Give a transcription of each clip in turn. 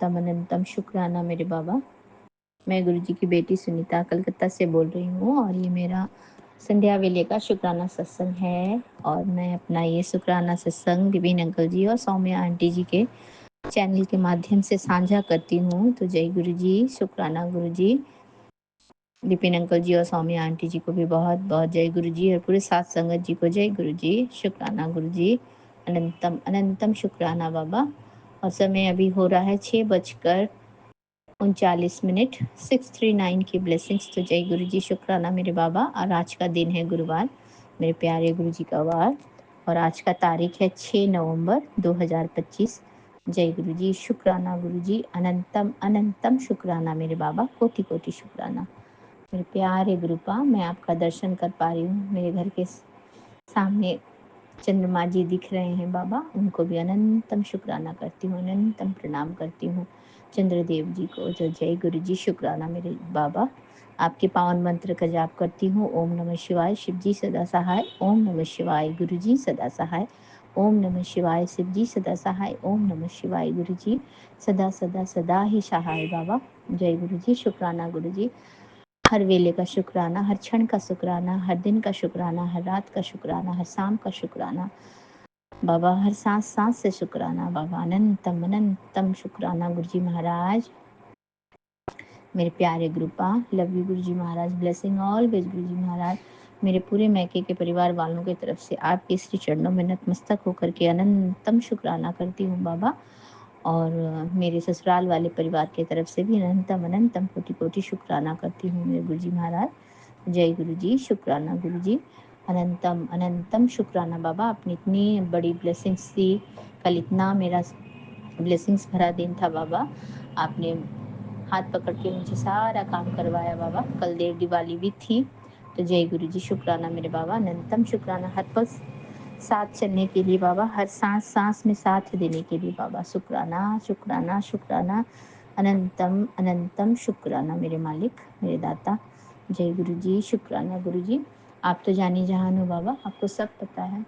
अनंतम अनंतम शुक्राना मेरे बाबा। मैं गुरुजी की बेटी सुनीता कलकत्ता से बोल रही हूँ और ये मेरा संध्या वेले का शुक्राना सत्संग है। और मैं अपना ये शुक्राना सत्संग विपिन अंकल जी और सौम्या आंटी जी के चैनल के माध्यम से साझा करती हूँ। तो जय गुरुजी, शुक्राना गुरुजी। विपिन अंकल जी और सौम्या आंटी जी को भी बहुत बहुत जय गुरुजी और पूरे साथ संगत जी को जय गुरुजी, शुक्राना गुरुजी। अनंतम अनंतम शुक्राना बाबा। और समय अभी हो रहा है 6:39, 639 की ब्लेसिंग्स। तो जय गुरु जी, शुक्राना मेरे बाबा। और आज का दिन है गुरुवार, मेरे प्यारे गुरु जी का वार। और आज का तारीख है 6 नवंबर 2025। जय गुरु जी, शुक्राना गुरु जी। अनंतम अनंतम शुक्राना मेरे बाबा, कोटि कोटि शुक्राना मेरे प्यारे गुरुपा। मैं आपका दर्शन कर पा रही हूँ। मेरे घर के सामने चंद्रमा जी दिख रहे हैं बाबा, उनको भी अनंतम शुक्राना करती हूँ, अनंतम प्रणाम करती हूँ चंद्रदेव जी को। जो जय गुरु जी, शुक्राना मेरे बाबा। आपके पावन मंत्र का जाप करती हूँ। ओम नमः शिवाय, शिव जी सदा सहाय। ओम नमः शिवाय, गुरु जी सदा सहाय। ओम नमः शिवाय, शिव जी सदा सहाय। ओम नमः शिवाय, गुरु जी सदा सदा सदा ही सहाय बाबा। जय गुरु जी, शुक्राना गुरु जी। हर वेले का शुक्राना, हर क्षण का शुक्राना, हर दिन का शुक्राना, हर रात का शुक्राना, हर शाम का शुक्राना बाबा, हर सांस सांस से शुक्राना बाबा। अनंतम अनंतम शुक्राना गुरुजी महाराज, मेरे प्यारे गुरुपा। Love you Guruji Maharaj, blessing always Guruji Maharaj. मेरे पूरे मैके के परिवार वालों की तरफ से आपके श्री चरणों में नतमस्तक होकर के अनंतम शुक्राना करती हूँ बाबा। और मेरे ससुराल वाले परिवार की तरफ से भी अनंतम अनंतम कोटि कोटि शुक्राना करती हूँ मेरे गुरुजी महाराज। जय गुरु जी, शुक्राना गुरु जी। अनंतम अनंतम शुक्राना बाबा, आपने इतनी बड़ी ब्लेसिंग्स दी। कल इतना मेरा ब्लेसिंग्स भरा दिन था बाबा, आपने हाथ पकड़ के मुझे सारा काम करवाया बाबा। कल देव दिवाली भी थी। तो जय गुरु जी, शुक्राना मेरे बाबा। अनंतम शुक्राना हर पल साथ चलने के लिए बाबा, हर सांस सांस में साथ देने के लिए बाबा। शुक्राना शुक्राना शुक्राना, अनंतम अनंतम शुक्राना मेरे मालिक, मेरे दाता। जय गुरु जी, शुक्राना गुरु जी। आप तो जानी जहान हो बाबा, आपको सब पता है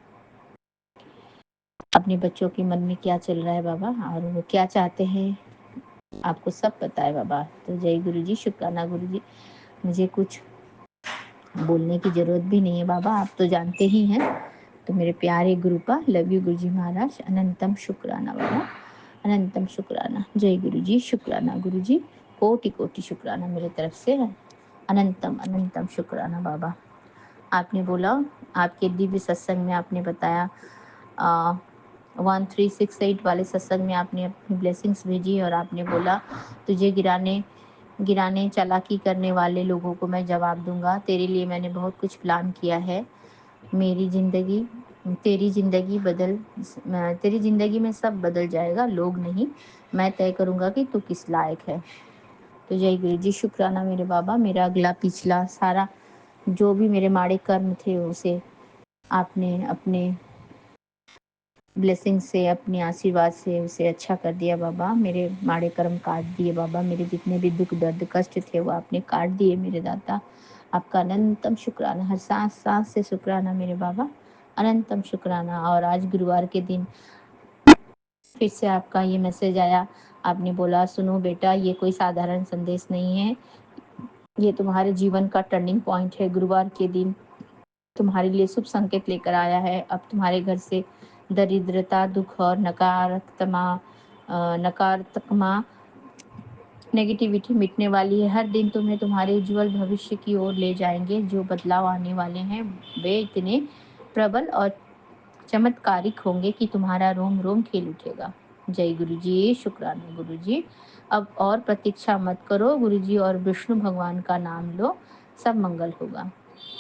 अपने बच्चों के मन में क्या चल रहा है बाबा, और वो क्या चाहते हैं, आपको सब पता है बाबा। तो जय गुरु जी, शुक्राना गुरु जी। मुझे कुछ बोलने की जरूरत भी नहीं है बाबा, आप तो जानते ही हैं। तो मेरे प्यारे गुरुपा, लव यू गुरुजी महाराज। अनंतम शुक्राना बाबा, अनंतम शुक्राना। जय गुरु जी, शुक्राना गुरु जी। कोटि कोटि शुक्राना मेरे तरफ से। अनंतम अनंतम शुक्राना बाबा। आपने बोला, आपके दिव्य सत्संग में आपने बताया, 1368 वाले सत्संग में आपने अपनी ब्लेसिंग्स भेजी और आपने बोला, तुझे गिराने गिराने चालाकी करने वाले लोगों को मैं जवाब दूंगा। तेरे लिए मैंने बहुत कुछ प्लान किया है। मेरी ज़िंदगी तेरी ज़िंदगी तेरी ज़िंदगी में सब बदल जाएगा, लोग नहीं। मैं तय करूँगा कि तू किस लायक है। तो जय गुरु जी, शुक्राना मेरे बाबा। मेरा अगला पिछला सारा जो भी मेरे माड़े कर्म थे, उसे आपने अपने ब्लेसिंग से, अपने आशीर्वाद से उसे अच्छा कर दिया बाबा। मेरे माड़े कर्म काट दिए बाबा। मेरे जितने भी दुख दर्द कष्ट थे वो आपने काट दिए मेरे दाता। आपका अनंतम शुक्राना, हर सांस सांस से शुक्राना मेरे बाबा, अनंतम शुक्राना। और आज गुरुवार के दिन फिर से आपका ये मैसेज आया। आपने बोला, सुनो बेटा, ये कोई साधारण संदेश नहीं है, ये तुम्हारे जीवन का टर्निंग पॉइंट है। गुरुवार के दिन तुम्हारे लिए शुभ संकेत लेकर आया है। अब तुम्हारे घर से दरिद्रता, दुख और नकारात्मक नेगेटिविटी मिटने वाली है। हर दिन तुम्हें तुम्हारे उज्जवल भविष्य की ओर ले जाएंगे। जो बदलाव आने वाले हैं वे इतने प्रबल और चमत्कारिक होंगे कि तुम्हारा रोम रोम खिल उठेगा। जय गुरु जी, शुक्राना गुरु जी। अब और प्रतीक्षा मत करो गुरु जी, और विष्णु भगवान का नाम लो, सब मंगल होगा।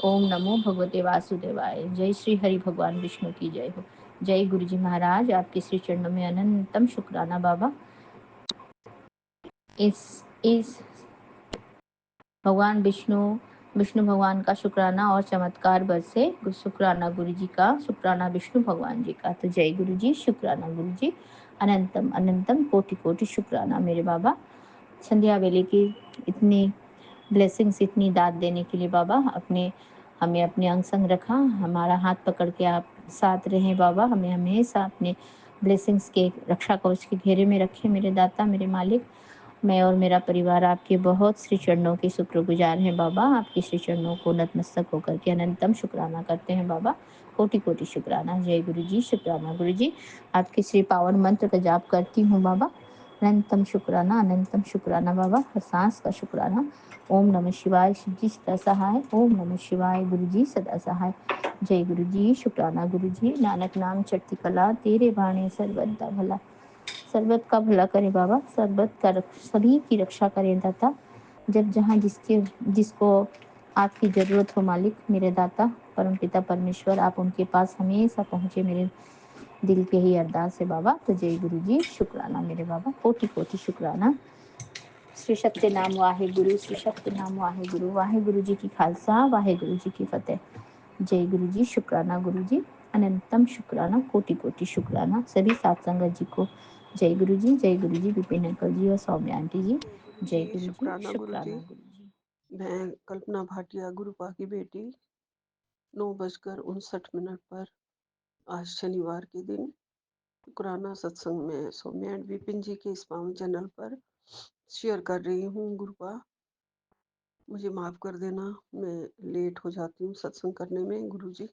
ओम नमो भगवते वासुदेवाय। जय श्री हरि भगवान विष्णु की जय हो। जय गुरु जी महाराज, आपके श्री चरणों में अनंतम शुक्राना बाबा। इस भगवान विष्णु भगवान का शुक्राना और चमत्कार बरसे। शुक्राना गुरु जी का, शुक्राना विष्णु भगवान जी का। तो जय गुरु जी, शुक्राना गुरु जी। अनंतम अनंतम कोटि कोटि शुक्राना मेरे बाबा। संध्या वेले की इतनी ब्लेसिंग्स, इतनी दाद देने के लिए बाबा। हमें अपने अंग संग रखा, हमारा हाथ पकड़ के आप साथ रहें बाबा। हमें हमेशा अपने ब्लेसिंग्स के रक्षा कवच के घेरे में रखे मेरे दाता मेरे मालिक। मैं और मेरा परिवार आपके बहुत श्री चरणों के शुक्रगुजार हैं बाबा। आपके श्री चरणों को नतमस्तक होकर के अनंतम शुक्राना करते हैं बाबा। कोटि कोटि शुक्राना। जय गुरु जी, शुक्राना गुरु जी। आपके श्री पावन मंत्र का जाप करती हूँ बाबा। अनंतम शुक्राना बाबा, हर सांस का शुक्राना। ओम नमः शिवाय, शिव जी सदा सहाय। ओम नमः शिवाय, गुरु जी सदा सहाय। जय गुरु जी, शुक्राना गुरु जी। नानक नाम चढ़ती कला, तेरे बाणे सर्वदा भला। सर्वत का भला करे बाबा, सर्वत का सभी की रक्षा करें दाता। जब जहाँ जिसको आपकी जरूरत हो मालिक मेरे दाता परमपिता परमेश्वर, आप उनके पास हमेशा पहुँचे मेरे दिल के ही अरदास है बाबा। तो जय गुरु जी, शुक्राना मेरे बाबा, कोटि कोटि शुक्राना। श्री सत्य नाम वाहे गुरु, श्री सत्य नाम वाहे गुरु। वाहे गुरु जी की खालसा, वाहे गुरु जी की फतेह। जय गुरु जी, शुक्राना गुरु जी। अनंतम शुक्राना, कोटि कोटि शुक्राना सभी सात संगत जी को। जय गुरु जी, विपिन अंकल जी और सौम्या आंटी जी। जय गुरु जय जी, गुरु जी, शुक्राना गुरु जी। शुक्राना गुरु जी। मैं कल्पना भाटिया, गुरुपा की बेटी, 9:59 पर आज शनिवार के दिन शुक्राना सत्संग में सौम्या एंड विपिन जी के इस पावन चैनल पर शेयर कर रही हूँ। गुरुपा मुझे माफ कर देना, मैं लेट हो जाती हूँ सत्संग करने में। गुरु जी,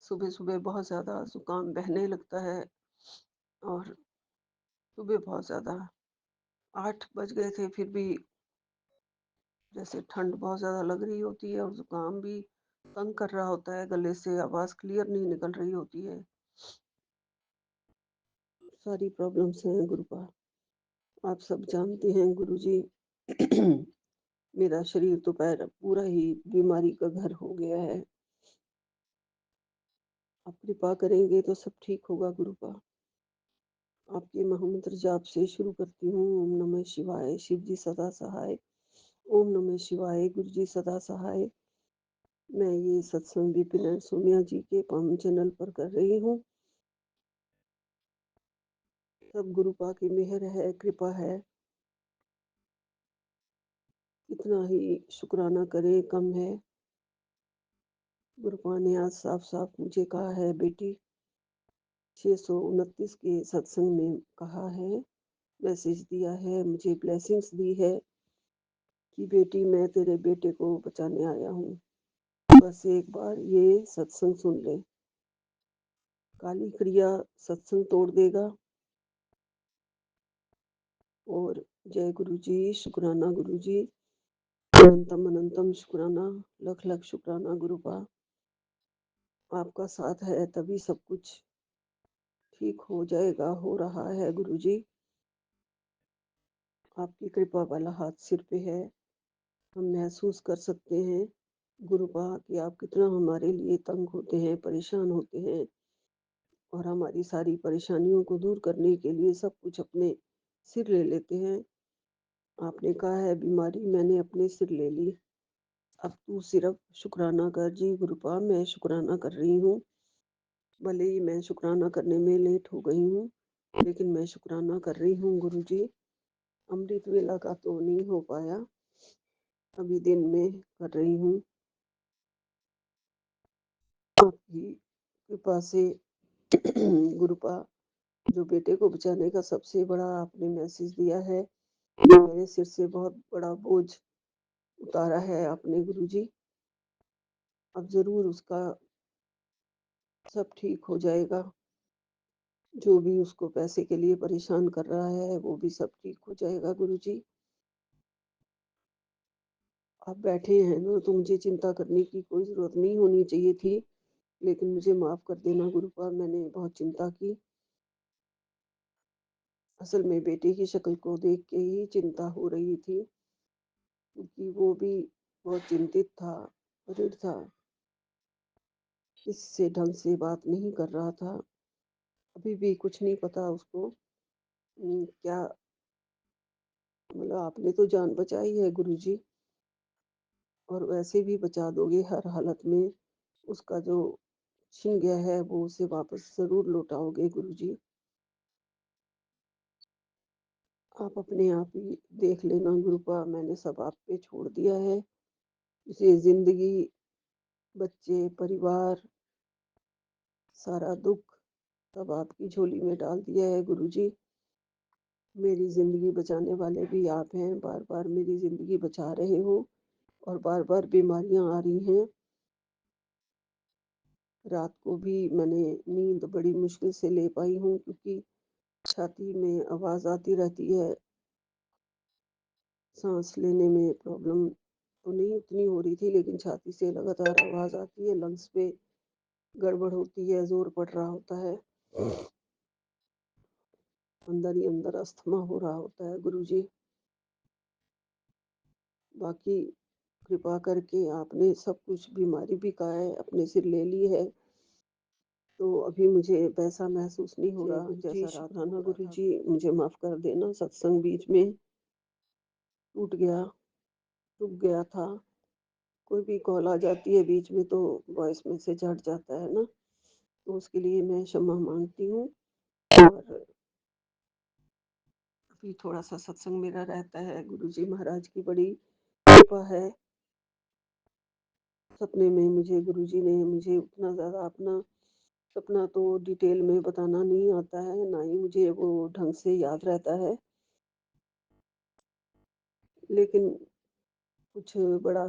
सुबह सुबह बहुत ज़्यादा जुकाम बहने लगता है और सुबह बहुत ज़्यादा 8 बज गए थे, फिर भी जैसे ठंड बहुत ज़्यादा लग रही होती है और जुकाम भी तंग कर रहा होता है, गले से आवाज़ क्लियर नहीं निकल रही होती है। सारी प्रॉब्लम्स हैं गुरुपा, आप सब जानते हैं गुरुजी। मेरा शरीर तो पैर पूरा ही बीमारी का घर हो गया है। आप कृपा करेंगे तो सब ठीक होगा गुरुपा। आपके महामंत्र जाप से शुरू करती हूँ। ओम नमः शिवाय, शिव जी सदा सहाय। ओम नमः शिवाय, गुरु जी सदा सहाय। मैं ये सत्संग विपिन एंड सोनिया जी के पावन चैनल पर कर रही हूँ। सब गुरुपा की मेहर है, कृपा है। इतना ही शुक्राना करें कम है। गुरुपा ने आज साफ साफ मुझे कहा है, बेटी 629 के सत्संग में कहा है, मैसेज दिया है, मुझे ब्लेसिंग्स दी है कि बेटी मैं तेरे बेटे को बचाने आया हूँ, बस एक बार ये सत्संग सुन ले। काली क्रिया सत्संग तोड़ देगा। और जय गुरु जी, शुक्राना गुरु जी। अनंतम अनंतम शुक्राना, लख लख शुक्राना गुरुपा। आपका साथ है तभी सब कुछ ठीक हो जाएगा, हो रहा है गुरुजी। आपकी कृपा वाला हाथ सिर पे है। हम महसूस कर सकते हैं गुरुपा कि आप कितना हमारे लिए तंग होते हैं, परेशान होते हैं और हमारी सारी परेशानियों को दूर करने के लिए सब कुछ अपने सिर ले लेते हैं। आपने कहा है बीमारी मैंने अपने सिर ले ली, अब तू सिर्फ शुक्राना कर। जी गुरुपा, मैं शुक्राना कर रही हूँ। भले ही मैं शुक्राना करने में लेट हो गई हूँ, लेकिन मैं शुक्राना कर रही हूँ गुरु जी। अमृत वेला का तो नहीं हो पाया, अभी दिन में कर रही हूँ। आपकी कृपा से गुरुपा, जो बेटे को बचाने का सबसे बड़ा आपने मैसेज दिया है, मेरे सिर से बहुत बड़ा बोझ उतारा है आपने गुरुजी। अब जरूर उसका सब ठीक हो जाएगा। जो भी उसको पैसे के लिए परेशान कर रहा है वो भी सब ठीक हो जाएगा गुरुजी। आप बैठे हैं ना, तो मुझे चिंता करने की कोई जरूरत नहीं होनी चाहिए थी, लेकिन मुझे माफ कर देना गुरुपा, मैंने बहुत चिंता की। असल में बेटे की शक्ल को देख के ही चिंता हो रही थी, क्योंकि वो भी बहुत चिंतित था, worried था, किससे ढंग से बात नहीं कर रहा था। अभी भी कुछ नहीं पता उसको क्या, मतलब आपने तो जान बचाई है गुरुजी, और वैसे भी बचा दोगे हर हालत में। उसका जो छिन गया है वो उसे वापस जरूर लौटाओगे गुरुजी। आप अपने आप ही देख लेना गुरुपा, मैंने सब आप पे छोड़ दिया है। इसे जिंदगी, बच्चे, परिवार, सारा दुख सब आपकी झोली में डाल दिया है गुरुजी। मेरी ज़िंदगी बचाने वाले भी आप हैं, बार-बार मेरी ज़िंदगी बचा रहे हो और बार-बार बीमारियाँ आ रही हैं। रात को भी मैंने नींद बड़ी मुश्किल से ले पाई हूँ क्योंकि छाती में आवाज़ आती रहती है। सांस लेने में प्रॉब्लम तो नहीं उतनी हो रही थी, लेकिन छाती से लगातार आवाज़ आती है, लंग्स पे गड़बड़ होती है, ज़ोर पड़ रहा होता है। अंदर ही अंदर अस्थमा हो रहा होता है गुरुजी। बाकी कृपा करके आपने सब कुछ बीमारी भी का है अपने सिर ले ली है, तो अभी मुझे वैसा महसूस नहीं हो रहा जैसा रात को हो रहा था। गुरुजी मुझे माफ़ कर देना, सत्संग बीच में टूट गया, रुक गया था। कोई भी कॉल आ जाती है बीच में तो वॉइस मैसेज हट जाता है ना, तो उसके लिए मैं क्षमा माँगती हूँ। और अभी थोड़ा-सा सत्संग मेरा रहता है, गुरुजी महाराज की बड़ी कृपा है। सपने में मुझे गुरुजी ने मुझे उतना ज़्यादा अपना सपना तो डिटेल में बताना नहीं आता है, ना ही मुझे वो ढंग से याद रहता है। लेकिन कुछ बड़ा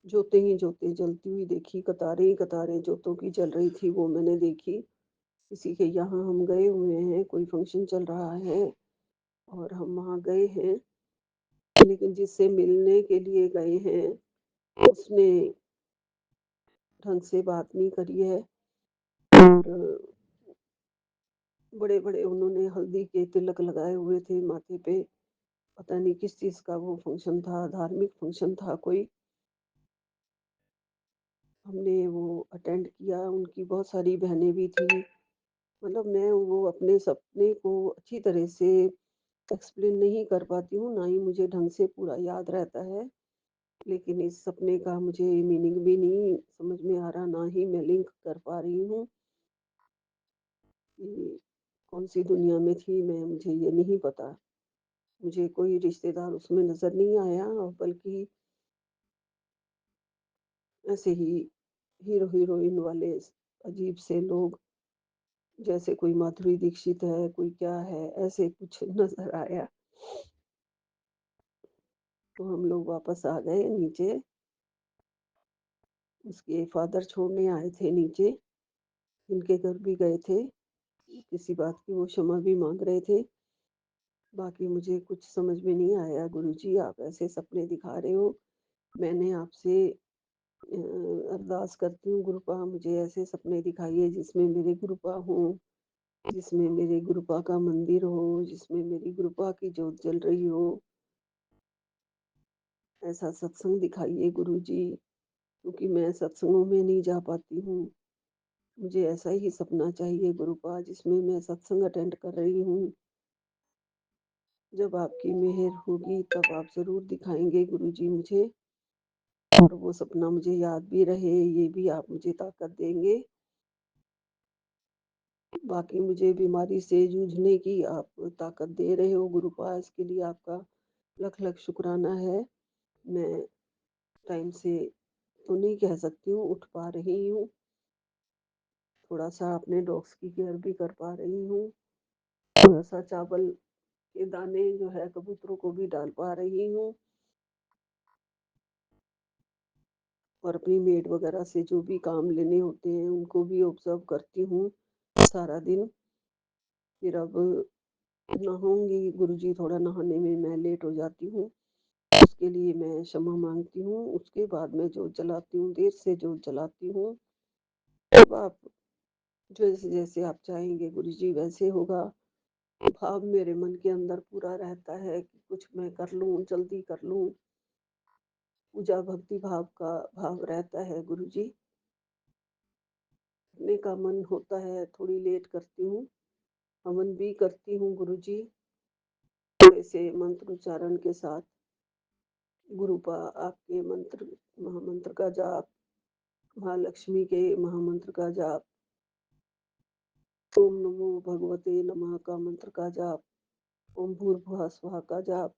जोतें ही जोतें जलती हुई देखी, कतारें ही कतारें जोतों की जल रही थी, वो मैंने देखी। किसी के यहाँ हम गए हुए हैं, कोई फंक्शन चल रहा है और हम वहाँ गए हैं, लेकिन जिससे मिलने के लिए गए हैं, उसने ढंग से बात नहीं करी है और बड़े-बड़े उन्होंने हल्दी के तिलक लगाए हुए थे माथे पे। पता नहीं किस चीज़ का वो फंक्शन था, धार्मिक फंक्शन था कोई। हमने वो अटेंड किया, उनकी बहुत सारी बहनें भी थी। मतलब मैं वो अपने सपने को अच्छी तरह से एक्सप्लेन नहीं कर पाती हूँ, ना ही मुझे ढंग से पूरा याद रहता है। लेकिन इस सपने का मुझे मीनिंग भी नहीं समझ में आ रहा, ना ही मैं लिंक कर पा रही हूँ कि कौन-सी दुनिया में थी मैं, मुझे ये नहीं पता। मुझे कोई रिश्तेदार उसमें नज़र नहीं आया और बल्कि ऐसे ही हीरो-हीरोइन वाले अजीब से लोग, जैसे कोई माधुरी दीक्षित है, कोई क्या है, ऐसे कुछ नज़र आया। तो हम लोग वापस आ गए नीचे। उसके फादर छोड़ने आए थे नीचे, उनके घर भी गए थे। किसी बात की वो क्षमा भी माँग रहे थे। बाकी मुझे कुछ समझ में नहीं आया गुरुजी, आप ऐसे सपने दिखा रहे हो। मैंने आपसे अरदास करती हूँ गुरुपा मुझे ऐसे सपने दिखाइए जिसमें मेरे गुरुपा हों, जिसमें मेरे गुरुपा का मंदिर हो, जिसमें मेरी गुरुपा की जोत जल रही हो। ऐसा सत्संग दिखाइए गुरुजी, क्योंकि मैं सत्संगों में नहीं जा पाती हूँ। मुझे ऐसा ही सपना चाहिए गुरुपा जिसमें मैं सत्संग अटेंड कर रही हूँ। जब आपकी मेहर होगी तब आप ज़रूर दिखाएँगे गुरुजी मुझे, और वो सपना मुझे याद भी रहे, ये भी आप मुझे ताकत देंगे। बाकी मुझे बीमारी से जूझने की आप ताकत दे रहे हो गुरुपा, इसके लिए आपका लख-लख शुक्राना है। मैं टाइम से तो नहीं कह सकती हूँ, उठ पा रही हूँ। थोड़ा-सा अपने डॉग्स की केयर भी कर पा रही हूँ। थोड़ा-सा चावल के दाने जो है कबूतरों को भी डाल पा रही हूँ और अपनी मेड वगैरह से जो भी काम लेने होते हैं उनको भी ऑब्जर्व करती हूँ सारा दिन। फिर अब नहाऊँगी गुरुजी, थोड़ा नहाने में मैं लेट हो जाती हूँ, उसके लिए मैं क्षमा माँगती हूँ। उसके बाद मैं जोत जलाती हूँ, देर से जोत जलाती हूँ। अब आप जैसे-जैसे आप चाहेंगे गुरुजी वैसे होगा। भाव मेरे मन के अंदर पूरा रहता है कि कुछ मैं कर लूँ, जल्दी कर लूँ। पूजा भक्ति भाव का भाव रहता है गुरुजी। करने का मन होता है, थोड़ी लेट करती हूँ। हवन भी करती हूँ गुरुजी, थोड़े से मंत्र उच्चारण के साथ। गुरुपा आपके मंत्र महामंत्र का जाप, महालक्ष्मी के महामंत्र का जाप, ओम नमो भगवते नमः का मंत्र का जाप, ओम भूर्भुवः स्वः का जाप,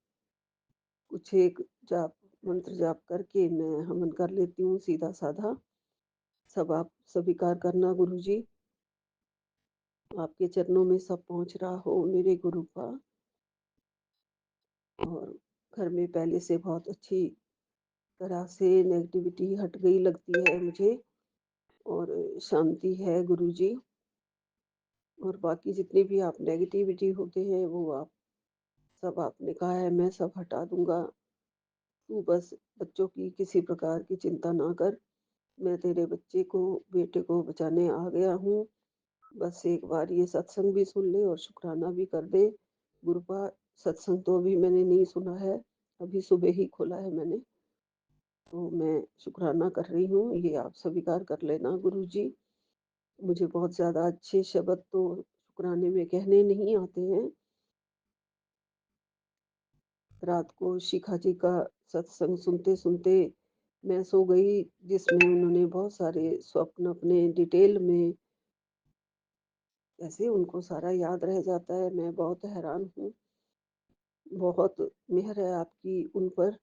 कुछ एक जाप मंत्र जाप करके मैं हवन कर लेती हूँ, सीधा-साधा। सब आप स्वीकार करना गुरुजी। आपके चरणों में सब पहुँच रहा हो मेरे गुरुपा, और घर में पहले से बहुत अच्छी तरह से नेगेटिविटी हट गई लगती है मुझे, और शांति है गुरुजी। और बाकी जितनी भी आप नेगेटिविटी होते हैं वो आप सब, आपने कहा है मैं सब हटा दूँगा। तू बस बच्चों की किसी प्रकार की चिंता ना कर। मैं तेरे बच्चे को, बेटे को बचाने आ गया हूँ। बस एक बार ये सत्संग भी सुन ले और शुक्राना भी कर दे। गुरुपा, सत्संग तो अभी मैंने नहीं सुना है, अभी सुबह ही खोला है मैंने, तो मैं शुक्राना कर रही हूँ, ये आप स्वीकार कर लेना गुरुजी। मुझे बहुत ज़्यादा अच्छे शब्द तो शुक्राने में कहने नहीं आते हैं। रात को शिखा जी का सत्संग सुनते-सुनते मैं सो गई, जिसमें उन्होंने बहुत सारे स्वप्न अपने डिटेल में, कैसे उनको सारा याद रह जाता है, मैं बहुत हैरान हूँ। बहुत मेहर है आपकी उन पर,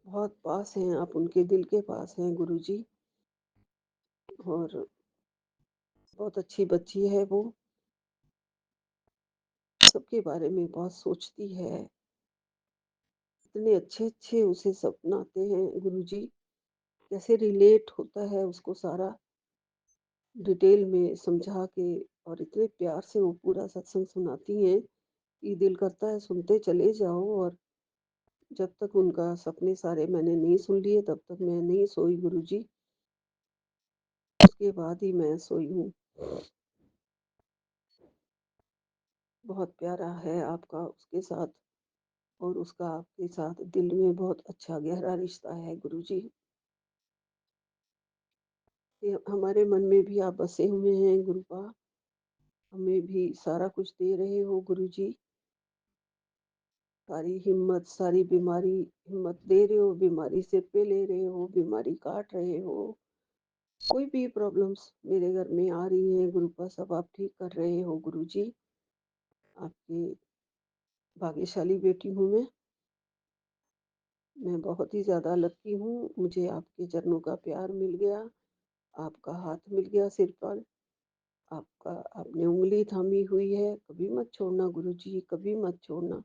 बहुत पास हैं आप, उनके दिल के पास हैं गुरुजी। और बहुत अच्छी बच्ची है वो, सबके बारे में बहुत सोचती है। इतने अच्छे-अच्छे उसे सपना आते हैं गुरुजी, कैसे रिलेट होता है उसको सारा डिटेल में समझा के, और इतने प्यार से वो पूरा सत्संग सुनाती हैं कि दिल करता है सुनते चले जाओ। और जब तक उनका सपने सारे मैंने नहीं सुन लिए तब तक मैं नहीं सोई गुरुजी, उसके बाद ही मैं सोई हूँ। बहुत प्यारा है आपका उसके साथ, और उसका आपके साथ दिल में बहुत अच्छा गहरा रिश्ता है गुरुजी। ये हमारे मन में भी आप बसे हुए हैं गुरुपा, हमें भी सारा कुछ दे रहे हो गुरुजी। सारी हिम्मत, सारी बीमारी, हिम्मत दे रहे हो, बीमारी सिर पे ले रहे हो, बीमारी काट रहे हो। कोई भी प्रॉब्लम्स मेरे घर में आ रही हैं गुरुपा, सब आप ठीक कर रहे हो गुरुजी। आपकी भाग्यशाली बेटी हूँ मैं बहुत ही ज़्यादा लकी हूँ। मुझे आपके चरणों का प्यार मिल गया, आपका हाथ मिल गया सिर पर, आपका, आपने उँगली थामी हुई है, कभी मत छोड़ना गुरुजी, कभी मत छोड़ना।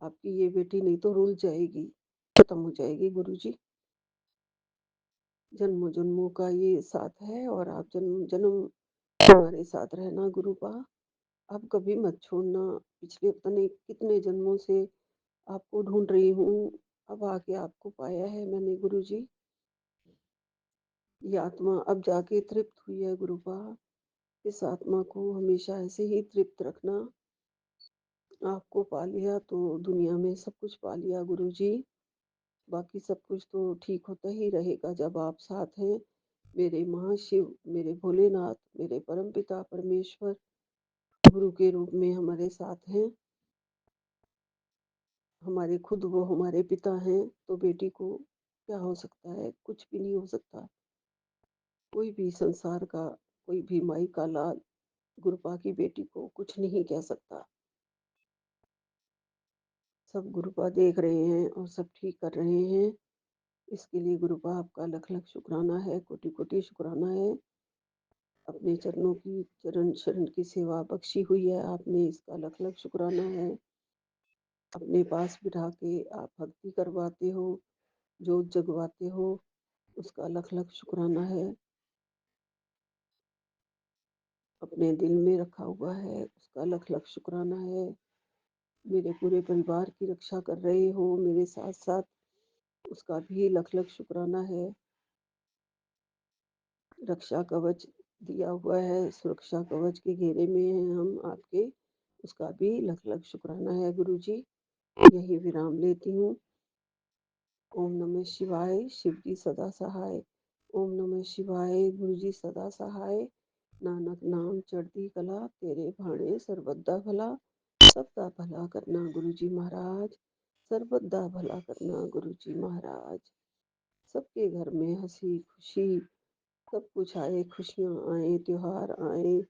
आपकी ये बेटी नहीं तो रुल जाएगी, खत्म हो जाएगी गुरुजी। जन्मों-जन्मों का ये साथ है, और आप जन्म-जन्म हमारे साथ रहना गुरुपा। आप कभी मत छोड़ना। पिछले पता नहीं कितने जन्मों से आपको ढूँढ रही हूँ, अब आके आपको पाया है मैंने गुरुजी। ये आत्मा अब जाके तृप्त हुई है गुरुपा। इस आत्मा को हमेशा ऐसे ही तृप्त रखना। आपको पा लिया तो दुनिया में सब कुछ पा लिया गुरुजी। बाकी सब कुछ तो ठीक होता ही रहेगा जब आप साथ हैं। मेरे महाशिव, मेरे भोलेनाथ, मेरे परमपिता परमेश्वर गुरु के रूप में हमारे साथ हैं। हमारे खुद वो हमारे पिता हैं, तो बेटी को क्या हो सकता है? कुछ भी नहीं हो सकता। कोई भी संसार का, कोई भी माई का लाल गुरुपा की बेटी को कुछ नहीं कह सकता। सब गुरुपा देख रहे हैं और सब ठीक कर रहे हैं। इसके लिए गुरुपा आपका लख लख शुक्राना है, कोटि कोटि शुक्राना है। अपने चरणों की, चरण शरण की सेवा बख्शी हुई है आपने, इसका लख लख शुक्राना है। अपने पास बिठा के आप भक्ति करवाते हो, जोत जगवाते हो, उसका लख लख शुक्राना है। अपने दिल में रखा हुआ है, उसका लख लख शुक्राना है। मेरे पूरे परिवार की रक्षा कर रहे हो मेरे साथ साथ, उसका भी लख लख शुक्राना है। रक्षा कवच दिया हुआ है, सुरक्षा कवच के घेरे में हैं हम आपके, उसका भी लख लख शुक्राना है गुरुजी। यही विराम लेती हूँ। ओम नमः शिवाय, शिव जी सदा सहाय। ओम नमः शिवाय, गुरु जी सदा सहाय। नानक नाम चढ़ती कला, तेरे भाणे सर्वदा भला। सबका भला करना गुरु जी महाराज, सर्वदा भला करना गुरु जी महाराज। सबके घर में हंसी खुशी सब कुछ आए, खुशियाँ आए, त्योहार आए,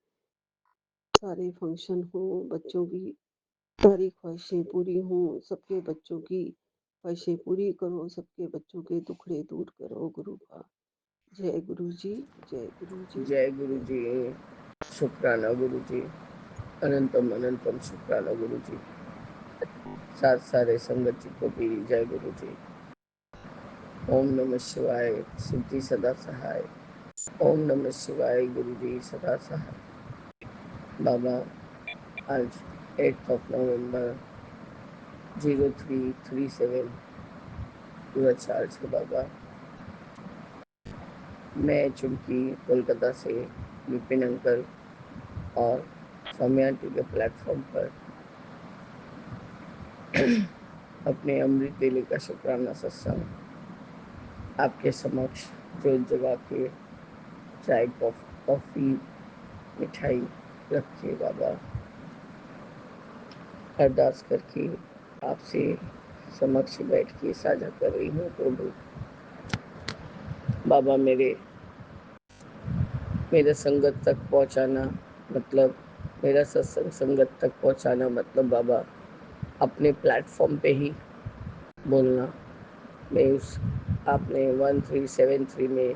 सारे फंक्शन हो, बच्चों की सारी ख्वाहिशें पूरी हों, सबके बच्चों की ख्वाहिशें पूरी करो, सबके बच्चों के दुखड़े दूर करो गुरु का। जय गुरु जी, जय गुरु जी, जय गुरु जय। जी। शुक्राना गुरु जी, अनंतम अनंतम शुक्राना गुरु जी। सात सारे संगत जी को भी जय गुरु जी। ओम नमः शिवाय, सिद्धि सदा सहाय। ओम नमः शिवाय गुरु जी सदा सहाय। बाबा आज 8 नवंबर 0337 पूरा चार्ज है बाबा। मैं चुटकी कोलकाता से विपिन अंकल और सौम्या आंटी के प्लेटफॉर्म पर अपने अमृत वेले का शुक्राना सत्संग आपके समक्ष जोत जगा के चाय कॉफ़ी मिठाई रख के बाबा अरदास करके आपसे समक्ष बैठ के साझा कर रही हूँ प्रभु। बाबा मेरे संगत तक पहुँचाना मतलब मेरा सत्संग संगत तक पहुँचाना मतलब बाबा अपने प्लेटफॉर्म पे ही बोलना। मैं उस आपने 1373 में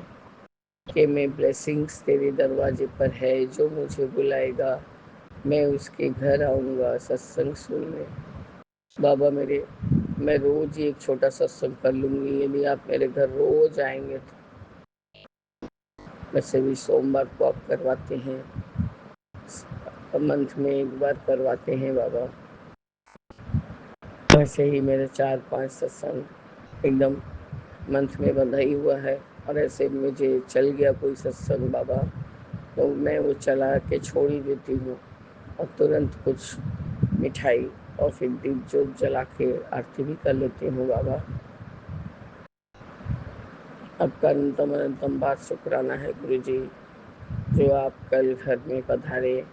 कि मैं ब्लेसिंग्स तेरे दरवाजे पर है, जो मुझे बुलाएगा मैं उसके घर आऊँगा सत्संग सुनने। बाबा मैं रोज़ ही एक छोटा सत्संग कर लूँगी, यदि आप मेरे घर रोज़ आएंगे तो। वैसे भी सोमवार को आप करवाते हैं, मंथ में एक बार करवाते हैं बाबा। वैसे ही मेरे 4-5 सत्संग एकदम मंथ में बंधा ही हुआ है, और ऐसे मुझे चल गया कोई सत्संग बाबा तो मैं वो चला के छोड़ ही देती हूँ और तुरंत कुछ मिठाई और फिर दीप जोत जला के आरती भी कर लेती हूँ बाबा। आपका अनंतम अनंतम बात शुक्राना है गुरु जी, जो आप कल घर में पधारे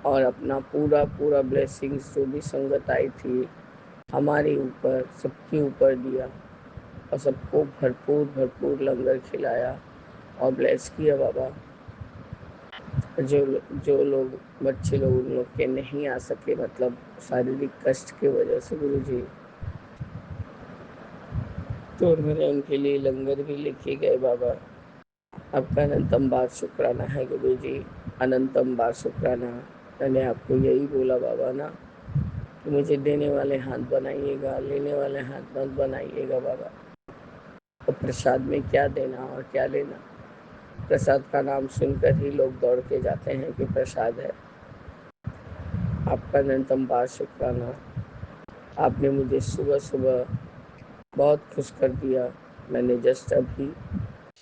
और अपना पूरा पूरा ब्लेसिंग्स जो भी संगत आई थी हमारे ऊपर सबके ऊपर दिया और सबको भरपूर भरपूर लंगर खिलाया और ब्लेस किया बाबा। जो जो लोग बच्चे लोग उन लोग के नहीं आ सके, मतलब शारीरिक कष्ट की वजह से गुरु जी, तो उन्होंने उनके लिए लंगर भी लेके गए बाबा। आपका अनंतम बात शुक्राना है गुरु जी, अनंतम बात शुक्राना। मैंने आपको यही बोला बाबा ना कि मुझे देने वाले हाथ बनाइएगा, लेने वाले हाथ मत बनाइएगा बाबा। और प्रसाद में क्या देना और क्या लेना, प्रसाद का नाम सुनकर ही लोग दौड़ के जाते हैं कि प्रसाद है। आपका अनंतम बात शुक्राना। आपने मुझे सुबह सुबह बहुत खुश कर दिया। मैंने जस्ट अभी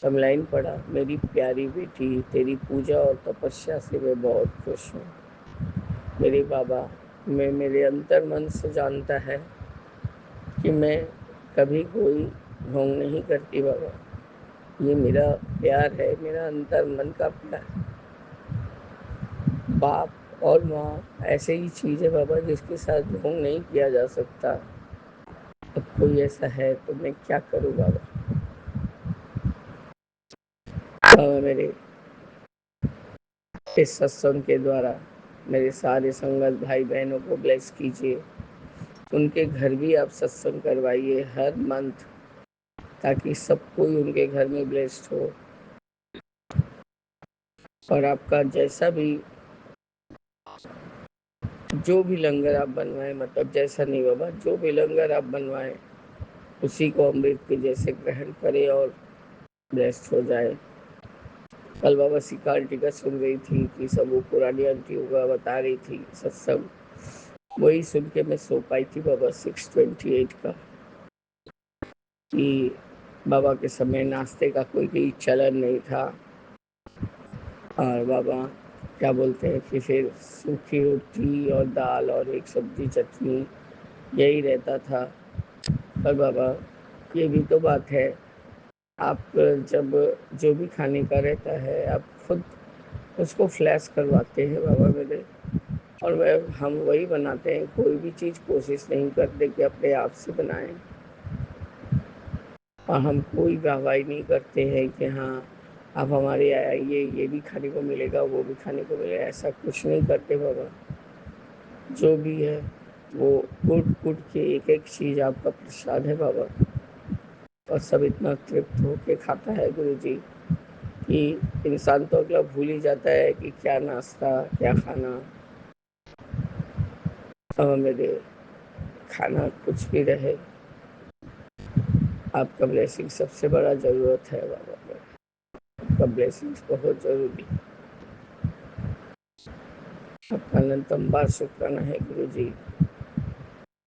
ऑनलाइन पढ़ा, मेरी प्यारी बेटी तेरी पूजा और तपस्या से मैं बहुत खुश हूँ। मेरे बाबा मैं मेरे अंतर मन से जानता है कि मैं कभी कोई ढोंग नहीं करती बाबा। ये मेरा प्यार है, मेरा अंतर मन का प्यार। बाप और माँ ऐसे ही चीज़ है बाबा जिसके साथ ढोंग नहीं किया जा सकता। अब कोई ऐसा है तो मैं क्या करूँ बाबा। बाबा मेरे इस सत्संग के द्वारा मेरे सारे संगत भाई बहनों को ब्लेस कीजिए, उनके घर भी आप सत्संग करवाइए हर मंथ, ताकि सब कोई उनके घर में ब्लेस्ड हो। और आपका जैसा भी जो भी लंगर आप बनवाएं, मतलब जैसा नहीं बाबा, जो भी लंगर आप बनवाएं उसी को अमृत के जैसे ग्रहण करे और ब्लेस्ड हो जाए। कल बाबा सिका आंटी का सुन रही थी कि सब वो पुरानी आंटी होगा बता रही थी सत्संग, वही सुन के मैं सो पाई थी बाबा 628 का, कि बाबा के समय नाश्ते का कोई भी चलन नहीं था। और बाबा क्या बोलते हैं कि फिर सूखी रोटी और दाल और एक सब्जी चटनी यही रहता था। पर बाबा ये भी तो बात है, आप जब जो भी खाने का रहता है आप खुद उसको फ्लैश करवाते हैं बाबा मेरे, और वह हम वही बनाते हैं। कोई भी चीज़ कोशिश नहीं करते कि अपने आप से बनाएं, और हम कोई वाहवाही नहीं करते हैं कि हाँ आप हमारे आइए, ये भी खाने को मिलेगा वो भी खाने को मिलेगा, ऐसा कुछ नहीं करते बाबा। जो भी है वो कूट कूट के एक एक चीज़ आपका प्रसाद है बाबा, और सब इतना तृप्त होके खाता है गुरु जी। कि इंसान तो अगला भूल ही जाता है कि क्या नाश्ता क्या खाना। अब मेरे खाना कुछ भी रहे, आपका ब्लेसिंग सबसे बड़ा ज़रूरत है बाबा मेरे। आपका ब्लेसिंग्स बहुत ज़रूरी है। आपका अनंतम बार शुक्राना है गुरु जी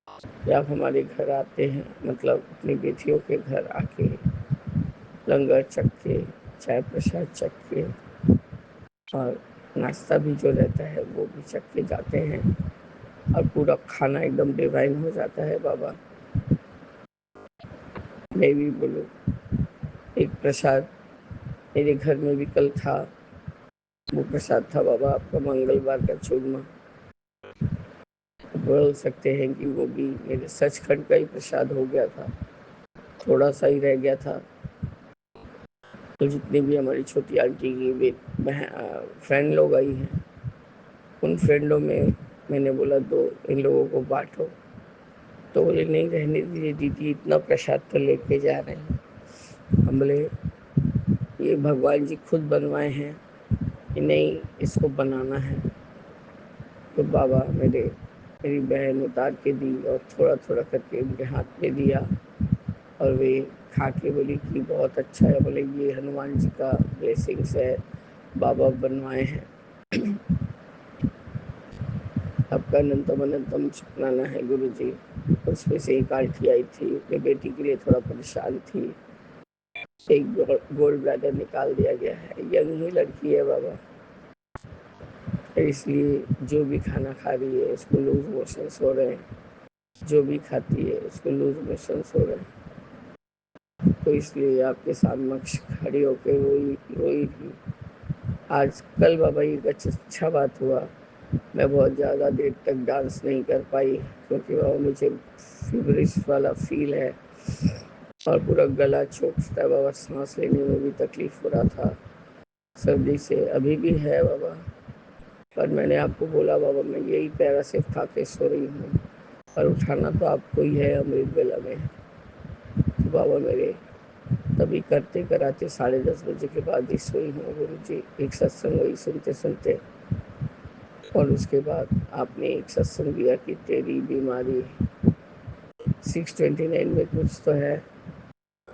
कि आप हमारे घर आते हैं, मतलब अपनी बेटियों के घर आके लंगर चख के, चाय प्रसाद चख के और नाश्ता भी जो रहता है वो भी चख के जाते हैं और पूरा खाना एकदम डिवाइन हो जाता है बाबा। मैं भी बोलूँ, एक प्रसाद मेरे घर में भी कल था, वो प्रसाद था बाबा आपका मंगलवार का चूरमा। बोल सकते हैं कि वो भी मेरे सचखंड का ही प्रसाद हो गया था, थोड़ा सा ही रह गया था। तो जितनी भी हमारी छोटी आंटी की फ्रेंड लोग आई हैं, उन फ्रेंडों में मैंने बोला दो इन लोगों को बांटो, तो बोले नहीं रहने दीजिए दीदी, इतना प्रसाद तो लेके जा रहे हैं। हम बोले ये भगवान जी खुद बनवाए हैं कि नहीं इसको बनाना है। तो बाबा मेरी बहन उतार के दी और थोड़ा थोड़ा करके उनके हाथ में दिया और वे खा के बोली कि बहुत अच्छा है। बोले ये हनुमान जी का ब्लेसिंग्स है, बाबा बनवाए हैं। आपका अनंतम अनंतम शुक्राना है गुरु जी। उसमें से एक आंटी आई थी, अपनी बेटी के लिए थोड़ा परेशान थी, एक गोल्ड ब्लैडर निकाल दिया गया है। यंग ही लड़की है बाबा, इसलिए जो भी खाना खा रही है उसको लूज मोशंस हो रहे हैं, जो भी खाती है उसको लूज मोशंस हो रहे हैं। तो इसलिए आपके समक्ष खड़ी होकर रोई रोई थी। आज कल बाबा एक अच्छा बात हुआ, मैं बहुत ज़्यादा देर तक डांस नहीं कर पाई क्योंकि बाबा मुझे फीवरिश वाला फील है और पूरा गला चौकता है बाबा, सांस लेने में भी तकलीफ हो रहा था सर्दी से, अभी भी है बाबा। पर मैंने आपको बोला बाबा मैं यही पैरासिट खा के सो रही हूँ और उठाना तो आपको ही है अमृत बेला में। तो बाबा मेरे तभी करते कराते 10:30 बजे के बाद ही सोई हूँ गुरु जी, एक सत्संग वही सुनते सुनते। और उसके बाद आपने एक सत्संग दिया कि तेरी बीमारी 629 में कुछ तो है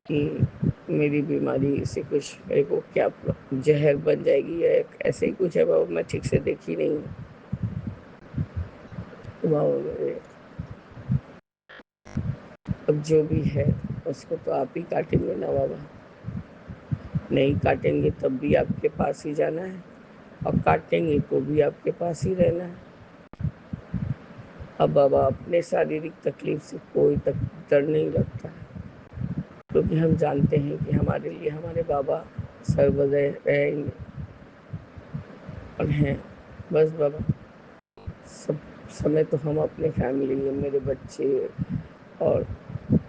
कि मेरी बीमारी से कुछ मेरे को क्या जहर बन जाएगी या ऐसे ही कुछ है बाबा, मैं ठीक से देखी नहीं हूँ। बाबा मेरे अब जो भी है उसको तो आप ही काटेंगे ना बाबा, नहीं काटेंगे तब भी आपके पास ही जाना है और काटेंगे तो भी आपके पास ही रहना है। अब बाबा अपने शारीरिक तकलीफ से कोई डर नहीं लगता है क्योंकि हम जानते हैं कि हमारे लिए हमारे बाबा सर्वदा रहेंगे और हैं। बस बाबा सब समय तो हम अपने फैमिली में मेरे बच्चे और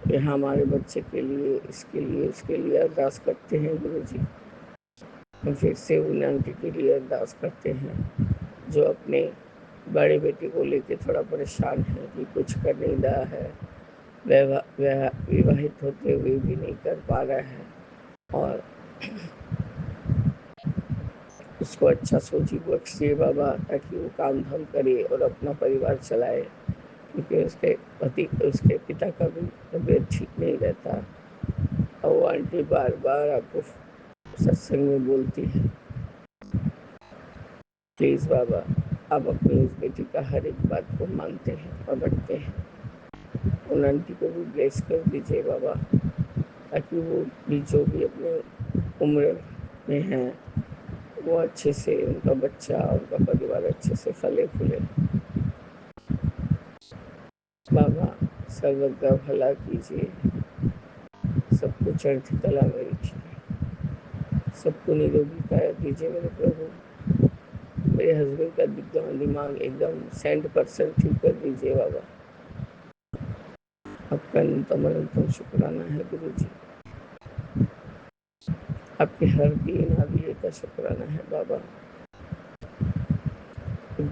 यहाँ हमारे बच्चे के लिए इसके लिए उसके लिए अरदास करते हैं गुरु जी। हम फिर से उन आंटी के लिए अरदास करते हैं जो अपने बड़े बेटे को लेके थोड़ा परेशान है कि कुछ कर नहीं रहा है, विवाहित होते हुए भी नहीं कर पा रहा है और उसको अच्छा सोची बख्शिए बाबा ताकि वो काम धाम करे और अपना परिवार चलाए, क्योंकि उसके पिता का भी तबीयत ठीक नहीं रहता और वो आंटी बार बार आपको सत्संग में बोलती है प्लीज़ बाबा आप अपनी उस बेटी का हर एक बात को मानते हैं और रखते हैं। उन आंटी को भी ब्लेस कर दीजिए बाबा ताकि वो भी जो भी अपने उम्र में हैं वो अच्छे से, उनका बच्चा उनका परिवार अच्छे से फले फूले। बाबा सर्वदा भला कीजिए, सबको चढ़ती कला में रखिए, सबको निरोगी काया दीजिए मेरे प्रभु। मेरे हस्बैंड का दिमाग एकदम 100% ठीक कर दीजिए बाबा। आपका अनंतम अनंतम शुक्राना है गुरु जी। आपके हर दीन आदिए का शुक्राना है बाबा।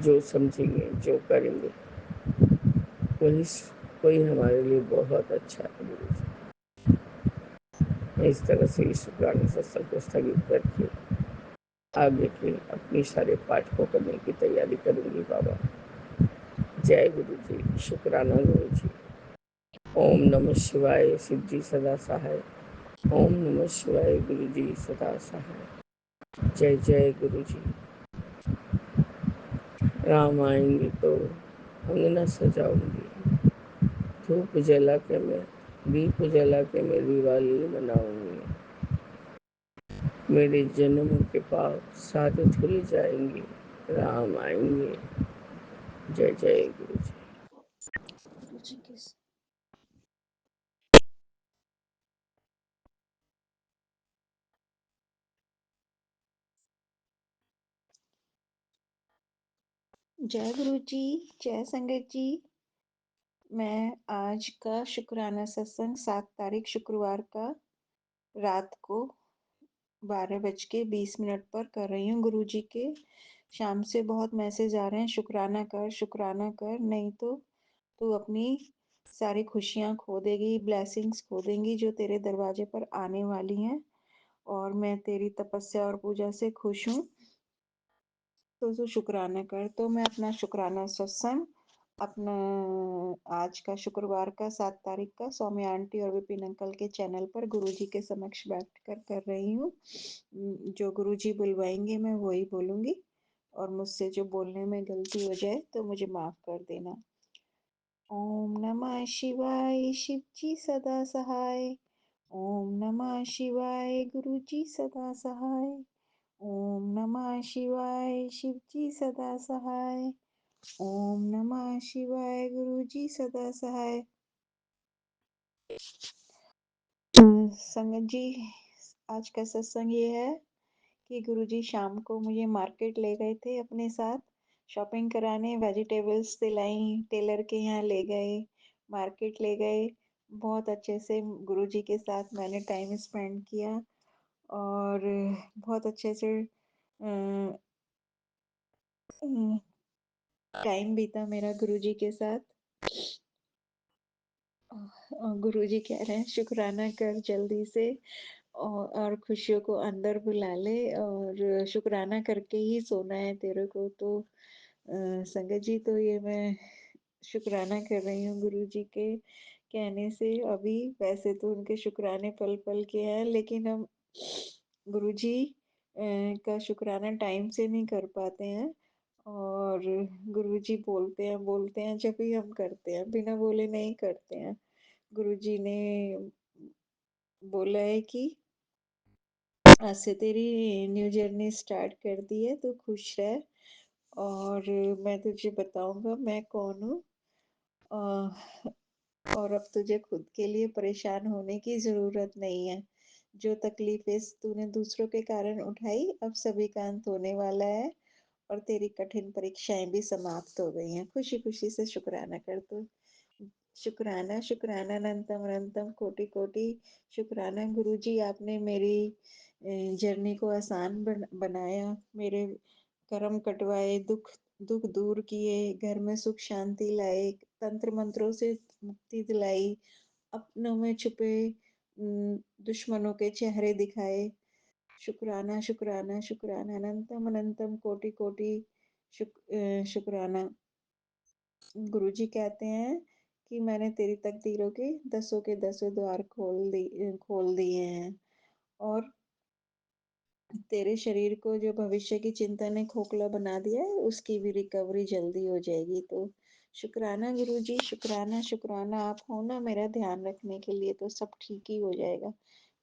जो समझेंगे जो करेंगे वही वही हमारे लिए बहुत अच्छा है गुरु जी। मैं इस तरह से इस शुक्राने से सबको स्थगित करके आगे के अपनी सारे पाठ को करने की तैयारी करूंगी बाबा। जय गुरु जी, शुक्राना गुरु जी। ओम नमः शिवाय, शिव जी सदा सहाय। ओम नमः शिवाय, गुरु जी सदा सहाय। जय जय गुरु जी। राम आएंगे तो अंगना सजाऊंगी, धूप जला के मैं दीप जला के मैं दिवाली मनाऊंगी। मेरे जन्म के पाप सारे धुल जाएंगे, राम आएंगे। जय जय गुरु जी। गुरु जी के जय गुरु जी, जय संगत जी। मैं आज का शुक्राना सत्संग 7 तारीख शुक्रवार का रात को 12:20 पर कर रही हूँ। गुरु जी के शाम से बहुत मैसेज आ रहे हैं, शुक्राना कर, नहीं तो तू अपनी सारी खुशियाँ खो देगी, ब्लेसिंग्स खो देंगी जो तेरे दरवाजे पर आने वाली हैं। और मैं तेरी तपस्या और पूजा से खुश हूँ, तो तू शुक्राना कर। तो मैं अपना शुक्राना सत्संग अपना आज का शुक्रवार का 7 तारीख का सौम्या आंटी और विपिन अंकल के चैनल पर गुरुजी के समक्ष बैठ कर रही हूँ। जो गुरुजी बुलवाएंगे मैं वही बोलूँगी, और मुझसे जो बोलने में गलती हो जाए तो मुझे माफ़ कर देना। ओम नमः शिवाय, शिव जी सदा सहाय। ओम नमः शिवाय, गुरु जी सदा सहाय। ओम नमः शिवाय, शिव जी सदा सहाय। ओम नमः शिवाय, गुरु जी सदा सहाय। संगत जी, आज का सत्संग ये है कि गुरुजी शाम को मुझे मार्केट ले गए थे अपने साथ शॉपिंग कराने, वेजिटेबल्स दिलाई, टेलर के यहाँ ले गए, मार्केट ले गए। बहुत अच्छे से गुरुजी के साथ मैंने टाइम स्पेंड किया और बहुत अच्छे से टाइम बीता मेरा गुरुजी के साथ। गुरुजी कह रहे हैं शुक्राना कर जल्दी से, और खुशियों को अंदर बुला ले, और शुक्राना करके ही सोना है तेरे को। तो संगत जी, तो ये मैं शुक्राना कर रही हूँ गुरु जी के कहने से। अभी वैसे तो उनके शुक्राने पल पल के हैं, लेकिन हम गुरु जी का शुक्राना टाइम से नहीं कर पाते हैं, और गुरु जी बोलते हैं जब भी हम करते हैं, बिना बोले नहीं करते हैं। गुरु जी ने बोला है कि आज से तेरी न्यू जर्नी स्टार्ट कर दी है, तो खुश रह, और मैं तुझे बताऊंगा मैं कौन हूँ। और अब तुझे खुद के लिए परेशान होने की जरूरत नहीं है। जो तकलीफें तूने दूसरों के कारण उठाई, अब सभी का अंत होने वाला है, और तेरी कठिन परीक्षाएं भी समाप्त हो गई हैं। खुशी खुशी से शुक्राना कर। तो शुक्राना शुक्राना अनंतम अनंतम कोटि कोटि शुक्राना गुरु जी, आपने मेरी जर्नी को आसान बनाया, मेरे कर्म कटवाए, दुख दुख दूर किए, घर में सुख शांति लाए, तंत्र मंत्रों से मुक्ति दिलाई, अपनों में छुपे दुश्मनों के चेहरे दिखाए। शुक्राना शुक्राना शुक्राना अनंतम अनंतम कोटि कोटि शुक्राना। गुरुजी कहते हैं कि मैंने तेरी तकदीरों के दसों द्वार खोल दिए हैं, और तेरे शरीर को जो भविष्य की चिंता ने खोखला बना दिया है, उसकी भी रिकवरी जल्दी हो जाएगी। तो शुक्राना गुरु जी, शुक्राना शुक्राना। आप हो ना मेरा ध्यान रखने के लिए, तो सब ठीक ही हो जाएगा।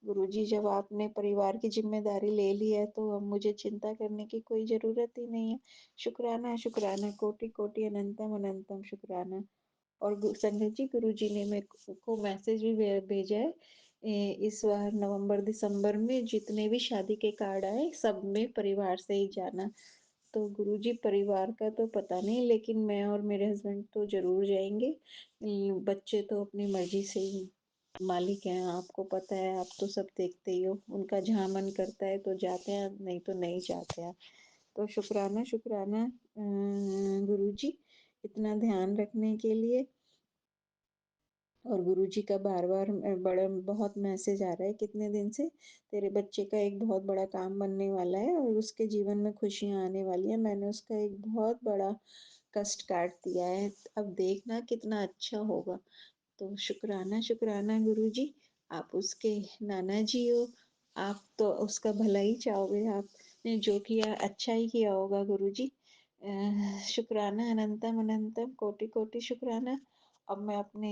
गुरु जी, जब आपने परिवार की जिम्मेदारी ले ली है, तो अब मुझे चिंता करने की कोई ज़रूरत ही नहीं है। शुक्राना शुक्राना कोटि कोटि अनंतम अनंतम शुक्राना। और संगत जी, गुरु जी ने मेरे को मैसेज भी भेजा है, इस बार नवंबर दिसंबर में जितने भी शादी के कार्ड आए, सब में परिवार से ही जाना। तो गुरुजी, परिवार का तो पता नहीं, लेकिन मैं और मेरे हस्बैंड तो जरूर जाएंगे। बच्चे तो अपनी मर्जी से ही मालिक हैं, आपको पता है, आप तो सब देखते ही हो। उनका जहाँ मन करता है तो जाते हैं, नहीं तो नहीं जाते हैं। तो शुक्राना शुक्राना गुरुजी, इतना ध्यान रखने के लिए। और गुरुजी का बार-बार बड़ा बहुत मैसेज आ रहा है कितने दिन से, तेरे बच्चे का एक बहुत बड़ा काम बनने वाला है और उसके जीवन में खुशियाँ आने वाली हैं। मैंने उसका एक बहुत बड़ा कष्ट काट दिया है, अब देखना कितना अच्छा होगा। तो शुक्राना शुक्राना गुरुजी, आप उसके नाना जी हो, आप तो उसका भला ही चाहोगे, आपने जो किया अच्छा ही किया होगा गुरुजी। शुक्राना अनंतम अनंतम कोटि कोटि शुक्राना। अब मैं अपने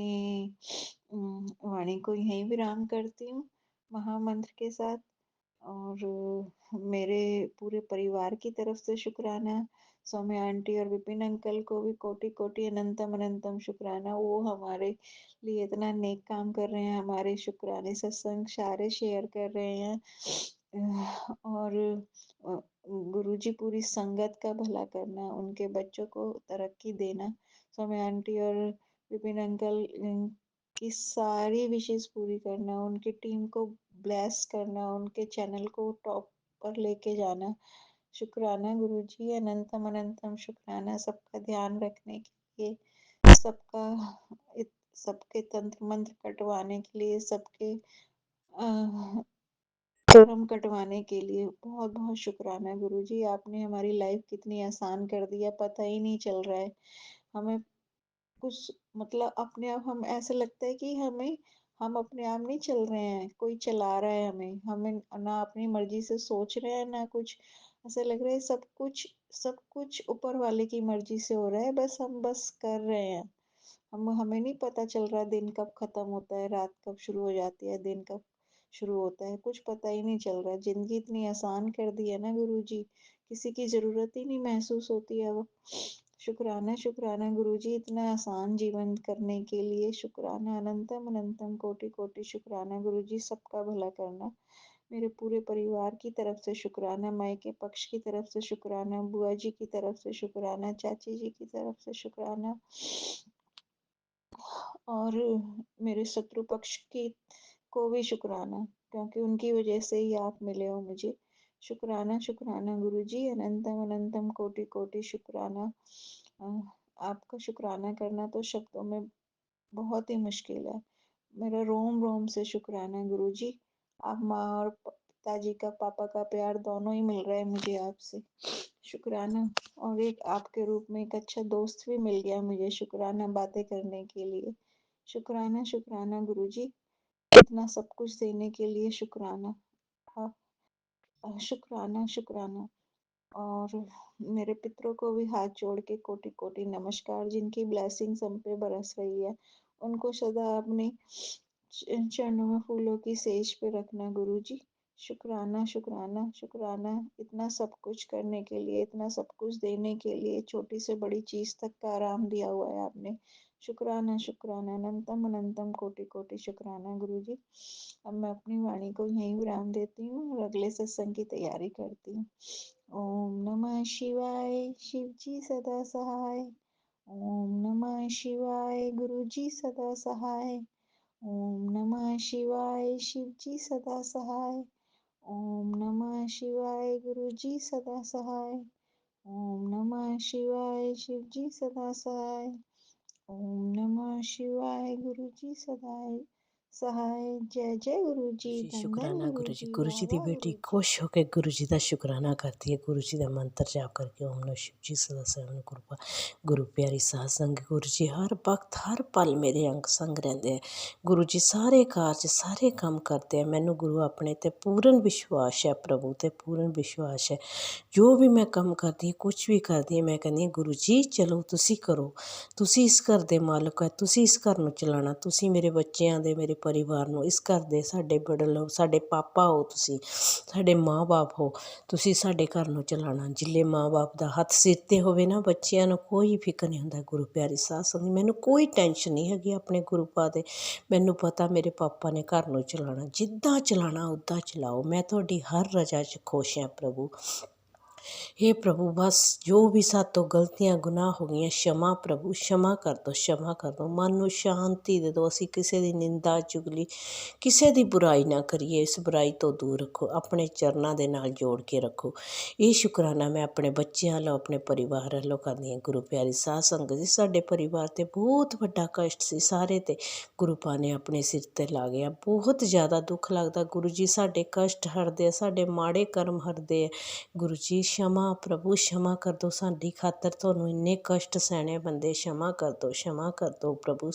वाणी को यहीं विराम करती हूँ महामंत्र के साथ। और मेरे पूरे परिवार की तरफ से शुक्राना, सौम्या आंटी और विपिन अंकल को भी कोटि कोटि अनंतम अनंतम शुक्राना। वो हमारे लिए इतना नेक काम कर रहे हैं, हमारे शुक्राने सत्संग सारे शेयर कर रहे हैं। और गुरुजी पूरी संगत का भला करना, उनके बच्चों को तरक्की देना, सौम्या आंटी और विपिन अंकल की सारी विशेष पूरी करना, उनकी टीम को ब्लेस करना, उनके चैनल को टॉप पर लेके जाना। शुक्राना गुरुजी, अनंतम अनंतम शुक्राना सबका ध्यान रखने के लिए, सबका सबके तंत्र मंत्र कटवाने के लिए, सबके कर्म कटवाने के लिए बहुत बहुत शुक्राना गुरुजी। आपने हमारी लाइफ कितनी आसान कर दी है, पता ही नहीं चल रहा है हमें। कुछ मतलब अपने आप हम ऐसा लगता है कि हम अपने आप नहीं चल रहे हैं, कोई चला रहा है हमें ना अपनी मर्जी से सोच रहे हैं ना कुछ। ऐसा लग रहा है सब कुछ ऊपर वाले की मर्जी से हो रहा है, बस हम बस कर रहे हैं। हमें नहीं पता चल रहा दिन कब खत्म होता है, रात कब शुरू हो जाती है, दिन कब शुरू होता है, कुछ पता ही नहीं चल रहा है। जिंदगी इतनी आसान कर दी है ना गुरुजी, किसी की जरूरत ही नहीं महसूस होती है। वो शुक्राना शुक्राना गुरुजी, इतना आसान जीवन करने के लिए शुक्राना, अनंतम अनंतम कोटि कोटि शुक्राना गुरुजी। सबका भला करना, मेरे पूरे परिवार की तरफ से शुक्राना, मायके पक्ष की तरफ से शुक्राना, बुआ जी की तरफ से शुक्राना, चाची जी की तरफ से शुक्राना, और मेरे शत्रु पक्ष की को भी शुक्राना, क्योंकि उनकी वजह से ही आप मिले हो मुझे। शुक्राना शुक्राना गुरुजी, अनंतम अनंतम कोटि कोटि शुक्राना। आपका शुक्राना करना तो शब्दों में बहुत ही मुश्किल है। मेरा रोम रोम से शुक्राना गुरुजी। आप माँ और पिताजी का, पापा का प्यार दोनों ही मिल रहा है मुझे आपसे। शुक्राना। और एक आपके रूप में एक अच्छा दोस्त भी मिल गया मुझे, शुक्राना बातें करने के लिए। शुक्राना शुक्राना गुरुजी, इतना सब कुछ देने के लिए शुक्राना। आप शुक्राना शुक्राना। और मेरे पितरों को भी हाथ जोड़ के कोटि कोटि नमस्कार, जिनकी ब्लेसिंग्स हम पे बरस रही है, उनको सदा अपने चरणों में फूलों की सेज पे रखना गुरुजी। शुक्राना शुक्राना शुक्राना, इतना सब कुछ करने के लिए, इतना सब कुछ देने के लिए, छोटी से बड़ी चीज तक का आराम दिया हुआ है आपने। शुक्राना शुक्राना, अनंतम अनंतम कोटि कोटि शुक्राना गुरुजी। अब मैं अपनी वाणी को यहीं विराम देती हूँ और अगले सत्संग की तैयारी करती हूँ। ओम नमः शिवाय, शिव जी सदा सहाय। ओम नमः शिवाय, गुरु जी सदा सहाय। ओम नमः शिवाय, शिव जी सदा सहाय। ओम नमः शिवाय, गुरु जी सदा सहाय। ओम नमः शिवाय, शिव जी सदा सहाय। ओम नमः शिवाय, गुरु जी सदाय सहाय। जय जय गुरु जी, जी धन धन शुक्राना गुरु गुरु जी। जी, गुरु वाह जी दी वाह बेटी गुरु जी। खुश होकर गुरु जी का शुकराना करती है। गुरु जी का मंत्र जाप करके ओम नमः शिव जी सदा सर्वण कृपा। गुरु प्यारी साध संग गुरु जी हर वक्त हर पल मेरे अंग संग रहंदे है। गुरु जी सारे कारज सारे काम करते हैं। मैनू गुरु अपने ते पूर्ण विश्वास है, प्रभु ते पूर्ण विश्वास है। जो भी मैं काम करती हूँ, कुछ भी करती हूँ, मैं कहनी गुरु जी चलो तुसी करो, तुसी इस घर ਦੇ ਮਾਲਕ ਹੈ, ਤੁਸੀਂ ਇਸ ਘਰ ਨੂੰ ਚਲਾਉਣਾ, ਤੁਸੀਂ ਮੇਰੇ ਬੱਚਿਆਂ ਦੇ, ਮੇਰੇ ਪਰਿਵਾਰ ਨੂੰ, ਇਸ ਘਰ ਦੇ ਸਾਡੇ ਬੜਲ ਹੋ, ਸਾਡੇ ਪਾਪਾ ਹੋ, ਤੁਸੀਂ ਸਾਡੇ ਮਾਂ-ਬਾਪ ਹੋ, ਤੁਸੀਂ ਸਾਡੇ ਘਰ ਨੂੰ ਚਲਾਉਣਾ। ਜਿੱਲੇ ਮਾਂ-ਬਾਪ ਦਾ ਹੱਥ ਸਿਰ 'ਤੇ ਹੋਵੇ ਨਾ, ਬੱਚਿਆਂ ਨੂੰ ਕੋਈ ਫਿਕਰ ਨਹੀਂ ਹੁੰਦਾ। ਗੁਰੂ ਪਿਆਰੀ ਸਾਧ ਸੰਗਤ, ਮੈਨੂੰ ਕੋਈ ਟੈਨਸ਼ਨ ਨਹੀਂ ਹੈਗੀ ਆਪਣੇ ਗੁਰੂ ਪਾ ਦੇ। ਮੈਨੂੰ ਪਤਾ ਮੇਰੇ ਪਾਪਾ ਨੇ ਘਰ ਨੂੰ ਚਲਾਉਣਾ, ਜਿੱਦਾਂ ਚਲਾਉਣਾ ਉੱਦਾਂ ਚਲਾਓ। ਮੈਂ ਤੁਹਾਡੀ ਹਰ ਰਜ਼ਾ 'ਚ ਖੁਸ਼ ਹਾਂ ਪ੍ਰਭੂ। हे प्रभु बस जो भी सातों गलतियां गुनाह हो गई क्षमा प्रभु क्षमा कर दो, क्षमा कर दो। मन ਨੂੰ ਸ਼ਾਂਤੀ ਦੇ ਦਿਓ। ਅਸੀਂ ਕਿਸੇ ਦੀ ਨਿੰਦਾ ਚੁਗਲੀ ਕਿਸੇ ਦੀ ਬੁਰਾਈ ਨਾ ਕਰੀਏ। ਇਸ ਬੁਰਾਈ ਤੋਂ ਦੂਰ ਰੱਖੋ, ਆਪਣੇ ਚਰਨਾਂ ਦੇ ਨਾਲ ਜੋੜ ਕੇ ਰੱਖੋ। ਇਹ ਸ਼ੁਕਰਾਨਾ ਮੈਂ ਆਪਣੇ ਬੱਚਿਆਂ ਵੱਲੋਂ ਆਪਣੇ ਪਰਿਵਾਰ ਵੱਲੋਂ ਕਰਦੀ ਹਾਂ। ਗੁਰੂ ਪਿਆਰੀ ਸਾਧ ਸੰਗਤ ਜੀ, ਸਾਡੇ ਪਰਿਵਾਰ 'ਤੇ ਬਹੁਤ ਵੱਡਾ ਕਸ਼ਟ ਸੀ, ਸਾਰੇ 'ਤੇ ਗੁਰੂ ਪਾ ਨੇ ਆਪਣੇ ਸਿਰ 'ਤੇ ਲਾ ਗਿਆ। ਬਹੁਤ ਜ਼ਿਆਦਾ ਦੁੱਖ ਲੱਗਦਾ ਗੁਰੂ ਜੀ, ਸਾਡੇ ਕਸ਼ਟ ਹਟਦੇ ਆ, ਸਾਡੇ ਮਾੜੇ ਕਰਮ ਹਟਦੇ ਆ। ਗੁਰੂ ਜੀ क्षमा प्रभु क्षमा कर दो, साडी खातर ਤੁਹਾਨੂੰ ਇੰਨੇ ਕਸ਼ਟ ਸਹਿਣੇ ਬੰਦੇ, क्षमा कर दो, क्षमा कर दो प्रभु।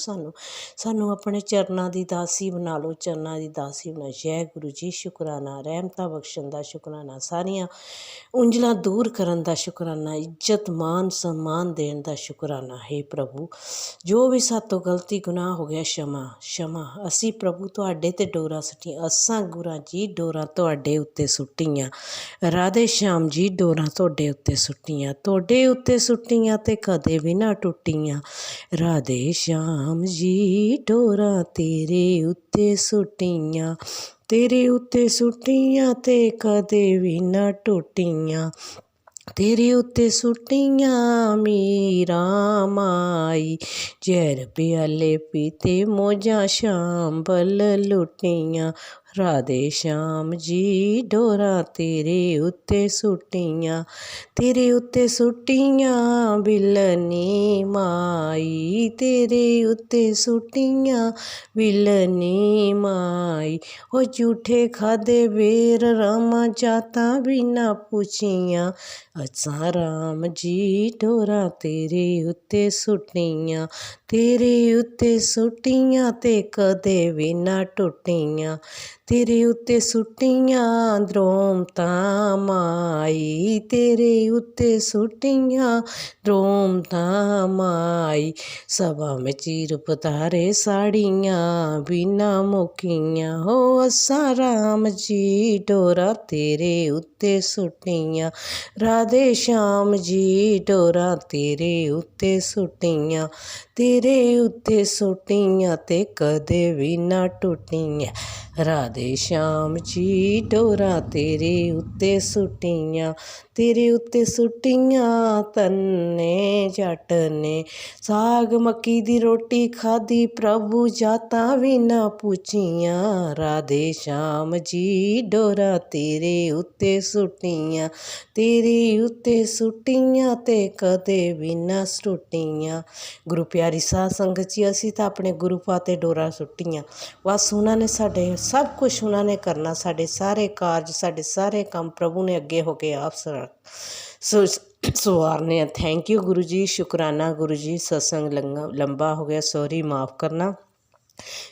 ਸਾਨੂੰ ਆਪਣੇ ਚਰਨਾਂ ਦੀ ਦਾਸੀ ਬਣਾ ਲਓ, ਚਰਨਾਂ ਦੀ ਦਾਸੀ ਬਣਾ। ਜੈ ਗੁਰੂ ਜੀ, ਸ਼ੁਕਰਾਨਾ, ਰਹਿਮਤਾਂ ਬਖਸ਼ਣ ਦਾ ਸ਼ੁਕਰਾਨਾ, ਸਾਰੀਆਂ ਉਂਜਲਾਂ ਦੂਰ ਕਰਨ ਦਾ ਸ਼ੁਕਰਾਨਾ, ਇੱਜ਼ਤ ਮਾਨ ਸਨਮਾਨ ਦੇਣ ਦਾ ਸ਼ੁਕਰਾਨਾ। ਹੈ ਪ੍ਰਭੂ ਜੋ ਵੀ ਸਾਤੋਂ ਗਲਤੀ ਗੁਨਾਹ ਹੋ ਗਿਆ क्षमा क्षमा। ਅਸੀਂ ਪ੍ਰਭੂ ਤੁਹਾਡੇ 'ਤੇ ਡੋਰਾ ਸੁੱਟੀਆਂ, ਅਸਾਂ ਗੁਰਾਂ ਜੀ ਡੋਰਾ ਤੁਹਾਡੇ ਉੱਤੇ ਸੁੱਟੀਆਂ। ਰਾਧੇ ਸ਼ਾਮ ਜੀ ਡੋਰਾਂ ਤੁਹਾਡੇ ਉੱਤੇ ਸੁੱਟੀਆਂ, ਤੁਹਾਡੇ ਉੱਤੇ ਸੁੱਟੀਆਂ ਤੇ ਕਦੇ ਵੀ ਨਾ ਟੁੱਟੀਆਂ। ਰਾਧੇ ਸ਼ਾਮ ਜੀ ਡੋਰਾਂ ਤੇਰੇ ਉੱਤੇ ਸੁੱਟੀਆਂ, ਤੇਰੇ ਉੱਤੇ ਸੁੱਟੀਆਂ ਤੇ ਕਦੇ ਵੀ ਨਾ ਟੁੱਟੀਆਂ। ਤੇਰੇ ਉੱਤੇ ਸੁੱਟੀਆਂ ਮੀਰਾਂ ਮਾਈ, ਜ਼ਹਿਰ ਪਿਆਲੇ ਪੀਤੇ ਮੌਜਾਂ ਸ਼ਾਂਬਲ ਲੁੱਟੀਆਂ। ਰਾਧੇ ਸ਼ਾਮ ਜੀ ਡੋਰਾਂ ਤੇਰੇ ਉੱਤੇ ਸੁੱਟੀਆਂ, ਤੇਰੇ ਉੱਤੇ ਸੁੱਟੀਆਂ ਬਿਲਨੀ ਮਾਈ, ਤੇਰੇ ਉੱਤੇ ਸੁੱਟੀਆਂ ਬਿਲਨੀ ਮਾਈ। ਉਹ ਝੂਠੇ ਖਾਦੇ ਬੇਰ ਰਾਮਾਂ ਜਾਤਾਂ ਵੀ ਨਾ ਪੁੱਛੀਆਂ। ਅਸਾਂ ਰਾਮ ਜੀ ਡੋਰਾਂ ਤੇਰੇ ਉੱਤੇ ਸੁੱਟੀਆਂ, ਤੇਰੇ ਉੱਤੇ ਸੁੱਟੀਆਂ ਤੇ ਕਦੇ ਵੀ ਨਾ ਟੁੱਟੀਆਂ। ਤੇਰੇ ਉੱਤੇ ਸੁੱਟੀਆਂ ਦਰੋਮ ਤਾਂ ਮਾਈ, ਤੇਰੇ ਉੱਤੇ ਸੁੱਟੀਆਂ ਦਰੋਮ ਤਾਂ ਮਾਈ। ਸਭਾ ਵਿੱਚ ਚੀਰ ਪਤਾਰੇ ਸਾੜੀਆਂ ਬਿਨਾ ਮੁੱਕੀਆਂ। ਹੋ ਅਸਾਂ ਰਾਮ ਜੀ ਡੋਰਾਂ ਤੇਰੇ ਉੱਤੇ ਸੁੱਟੀਆਂ। ਰਾਧੇ ਸ਼ਾਮ ਜੀ ਡੋਰਾਂ ਤੇਰੇ ਉੱਤੇ ਸੁੱਟੀਆਂ, ਤੇਰੇ ਉੱਤੇ ਸੁੱਟੀਆਂ ਤੇ ਕਦੇ ਵੀ ਨਾ ਟੁੱਟੀਆਂ। ਰਾਧੇ ਸ਼ਾਮ ਜੀ ਡੋਰਾਂ ਤੇਰੇ ਉੱਤੇ ਸੁੱਟੀਆਂ, ਤੇਰੇ ਉੱਤੇ ਸੁੱਟੀਆਂ। ਤੰਨੇ ਜੱਟ ਨੇ ਸਾਗ ਮੱਕੀ ਦੀ ਰੋਟੀ ਖਾਧੀ, ਪ੍ਰਭੂ ਜਾਤਾਂ ਵੀ ਨਾ ਪੁੱਛੀਆਂ। ਰਾਧੇ ਸ਼ਾਮ ਜੀ ਡੋਰਾਂ ਤੇਰੇ ਉੱਤੇ ਸੁੱਟੀਆਂ, ਤੇਰੇ ਉੱਤੇ ਸੁੱਟੀਆਂ ਤੇ ਕਦੇ ਵੀ ਨਾ ਟੁੱਟੀਆਂ। ਗੁਰੂ ਪਿਆਰੀ ਸਾਧ ਸੰਗਤ ਜੀ, ਅਸੀਂ ਤਾਂ ਆਪਣੇ ਗੁਰੂ ਪਾ 'ਤੇ ਡੋਰਾਂ ਸੁੱਟੀਆਂ। ਬਸ ਉਹਨਾਂ ਨੇ ਸਾਡੇ ਸਭ ਕੁਛ ਉਹਨਾਂ ਨੇ ਕਰਨਾ, ਸਾਡੇ ਸਾਰੇ ਕਾਰਜ, ਸਾਡੇ ਸਾਰੇ ਕੰਮ ਪ੍ਰਭੂ ਨੇ ਅੱਗੇ ਹੋ ਕੇ ਆਪ ਸਵਾਰਨੇ ਆ। ਥੈਂਕ ਯੂ ਗੁਰੂ ਜੀ, ਸ਼ੁਕਰਾਨਾ ਗੁਰੂ ਜੀ। ਸਤਸੰਗ ਲੰਬਾ ਹੋ ਗਿਆ, ਸੌਰੀ, ਮਾफ़ ਕਰਨਾ।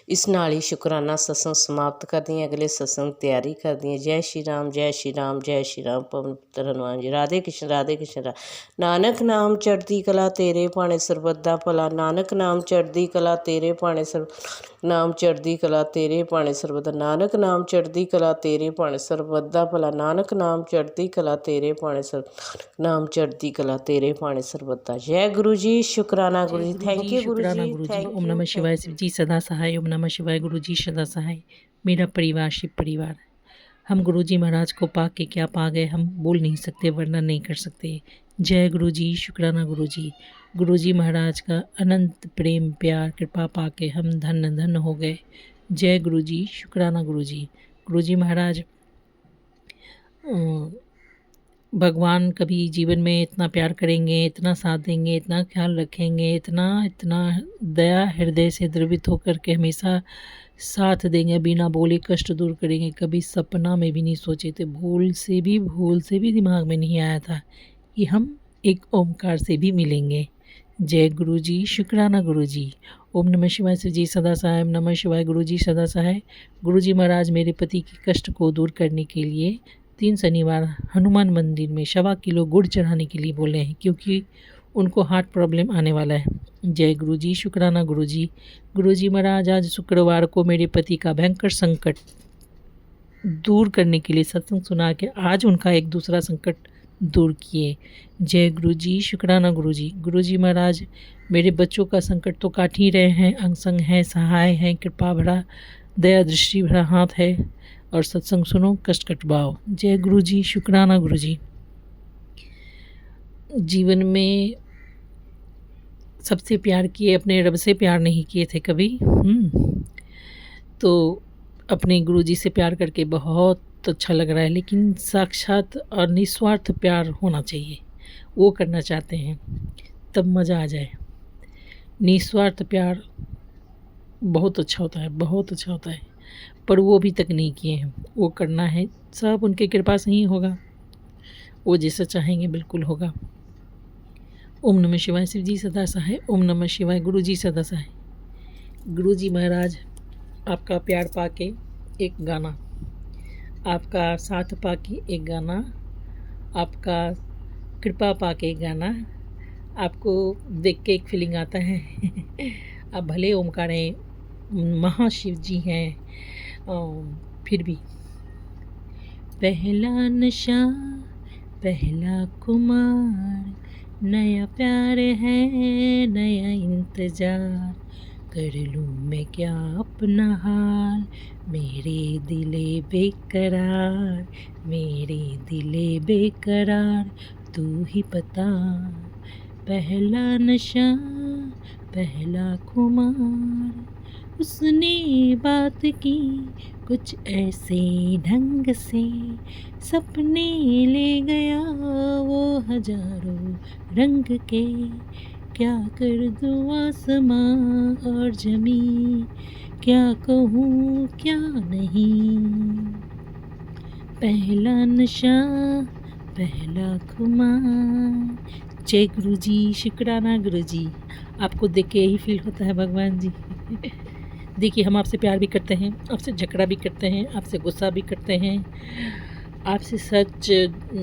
ਇਸ ਨਾਲ ਹੀ ਸ਼ੁਕਰਾਨਾ ਸਤਸੰਗ ਸਮਾਪਤ ਕਰਦੀ ਹਾਂ। ਅਗਲੇ ਸਤਸੰਗ ਤਿਆਰੀ ਕਰਦੀ ਹਾਂ। ਜੈ ਸ਼੍ਰੀ ਰਾਮ, ਜੈ ਸ਼੍ਰੀ ਰਾਮ, ਜੈ ਸ਼੍ਰੀ ਰਾਮ। ਪਵਨ ਪੁੱਤਰ ਹਨੂੰਮਾਨ ਜੀ। ਰਾਧੇ ਕ੍ਰਿਸ਼ਨ, ਰਾਧੇ ਕ੍ਰਿਸ਼ਨ। ਨਾਨਕ ਨਾਮ ਚੜ੍ਹਦੀ ਕਲਾ ਤੇਰੇ ਭਾਣੇ ਸਰਬਤ ਦਾ ਭਲਾ। ਨਾਨਕ ਨਾਮ ਚੜ੍ਹਦੀ ਕਲਾ ਤੇਰੇ ਭਾਣੇ ਨਾਮ ਚੜ੍ਹਦੀ ਕਲਾ ਤੇਰੇ ਭਾਣੇ ਸਰਬਤ ਦਾ। ਨਾਨਕ ਨਾਮ ਚੜ੍ਹਦੀ ਕਲਾ ਤੇਰੇ ਭਾਣੇ ਸਰਬਤ ਦਾ ਭਲਾ। ਨਾਨਕ ਨਾਮ ਚੜ੍ਹਦੀ ਕਲਾ ਤੇਰੇ ਭਾਣੇ ਨਾਮ ਚੜ੍ਹਦੀ ਕਲਾ ਤੇਰੇ ਭਾਣੇ ਸਰਬਤ ਦਾ। ਜੈ ਗੁਰੂ ਜੀ, ਸ਼ੁਕਰਾਨਾ ਗੁਰੂ ਜੀ। ਥੈਂਕ ਯੂ ਗੁਰੂ ਜੀ, ਥੈਂक ओम नमः शिवाय शिव जी सदा सहाय। ओम नमः शिवाय गुरु जी सदा सहाय। मेरा परिवार शिव परिवार। हम गुरु जी महाराज को पा के क्या पा गए, हम बोल नहीं सकते, वर्णन नहीं कर सकते। जय गुरु जी, शुक्राना गुरु जी। गुरु जी महाराज का अनंत प्रेम प्यार कृपा पा के हम धन्य धन्य हो गए। जय गुरु जी, शुक्राना गुरु जी। गुरु जी महाराज भगवान कभी जीवन में इतना प्यार करेंगे, इतना साथ देंगे, इतना ख्याल रखेंगे, इतना दया हृदय से द्रवित होकर के हमेशा साथ देंगे, बिना बोले कष्ट दूर करेंगे, कभी सपना में भी नहीं सोचे थे। भूल से भी दिमाग में नहीं आया था कि हम एक ओमकार से भी मिलेंगे। जय गुरु जी, शुक्राना गुरु जी। ओम नमः शिवाय शिव जी सदा सहाय। ओम नमः शिवाय गुरु जी सदा सहाय। गुरु जी महाराज मेरे पति के कष्ट को दूर करने के लिए 3 शनिवार हनुमान मंदिर में 1.25 किलो गुड़ चढ़ाने के लिए बोले हैं, क्योंकि उनको हार्ट प्रॉब्लम आने वाला है। जय गुरु जी, शुक्राना गुरु जी। गुरु जी महाराज आज शुक्रवार को मेरे पति का भयंकर संकट दूर करने के लिए सत्संग सुना के आज उनका एक दूसरा संकट दूर किए। जय गुरु जी, शुक्राना गुरु जी। गुरु जी महाराज मेरे बच्चों का संकट तो काट ही रहे हैं, अंग संग हैं, सहाय हैं, कृपा भरा दया दृष्टि भरा हाथ है, और सत्संग सुनो, कष्ट कटवाओ। जय गुरु जी, शुक्राना गुरु जी। जीवन में सबसे प्यार किए, अपने रब से प्यार नहीं किए थे कभी। तो अपने गुरुजी से प्यार करके बहुत अच्छा लग रहा है, लेकिन साक्षात और निस्वार्थ प्यार होना चाहिए, वो करना चाहते हैं तब मज़ा आ जाए। निस्वार्थ प्यार बहुत अच्छा होता है, बहुत अच्छा होता है, पर वो भी तकनीकी हैं, वो करना है, सब उनकी कृपा से ही होगा, वो जैसा चाहेंगे बिल्कुल होगा। ओम नमः शिवाय। शिव जी सदा सहाय। ओम नमः शिवाय। गुरु जी सदा सहाय। गुरु जी महाराज, आपका प्यार पाके एक गाना, आपका साथ पाके एक गाना, आपका कृपा पाके एक गाना, आपको देख के एक फीलिंग आता है आप भले ओमकार हैं, महाशिव जी हैं, फिर भी पहला नशा पहला खुमार, नया प्यार है नया इंतजार, कर लूँ मैं क्या अपना हाल, मेरे दिले बेकरार, मेरे दिले बेकरार, तू ही बता। पहला नशा पहला खुमार, उसने बात की कुछ ऐसे ढंग से, सपने ले गया वो हजारों रंग के, क्या कर दूँ आसमां और ज़मीं, क्या कहूँ क्या नहीं। पहला नशा पहला खुमार। जय गुरु जी, शुक्राना गुरु जी। आपको देख के यही फील होता है भगवान जी देखिए, हम आपसे प्यार भी करते हैं, आपसे झगड़ा भी करते हैं, आपसे गुस्सा भी करते हैं, आपसे सच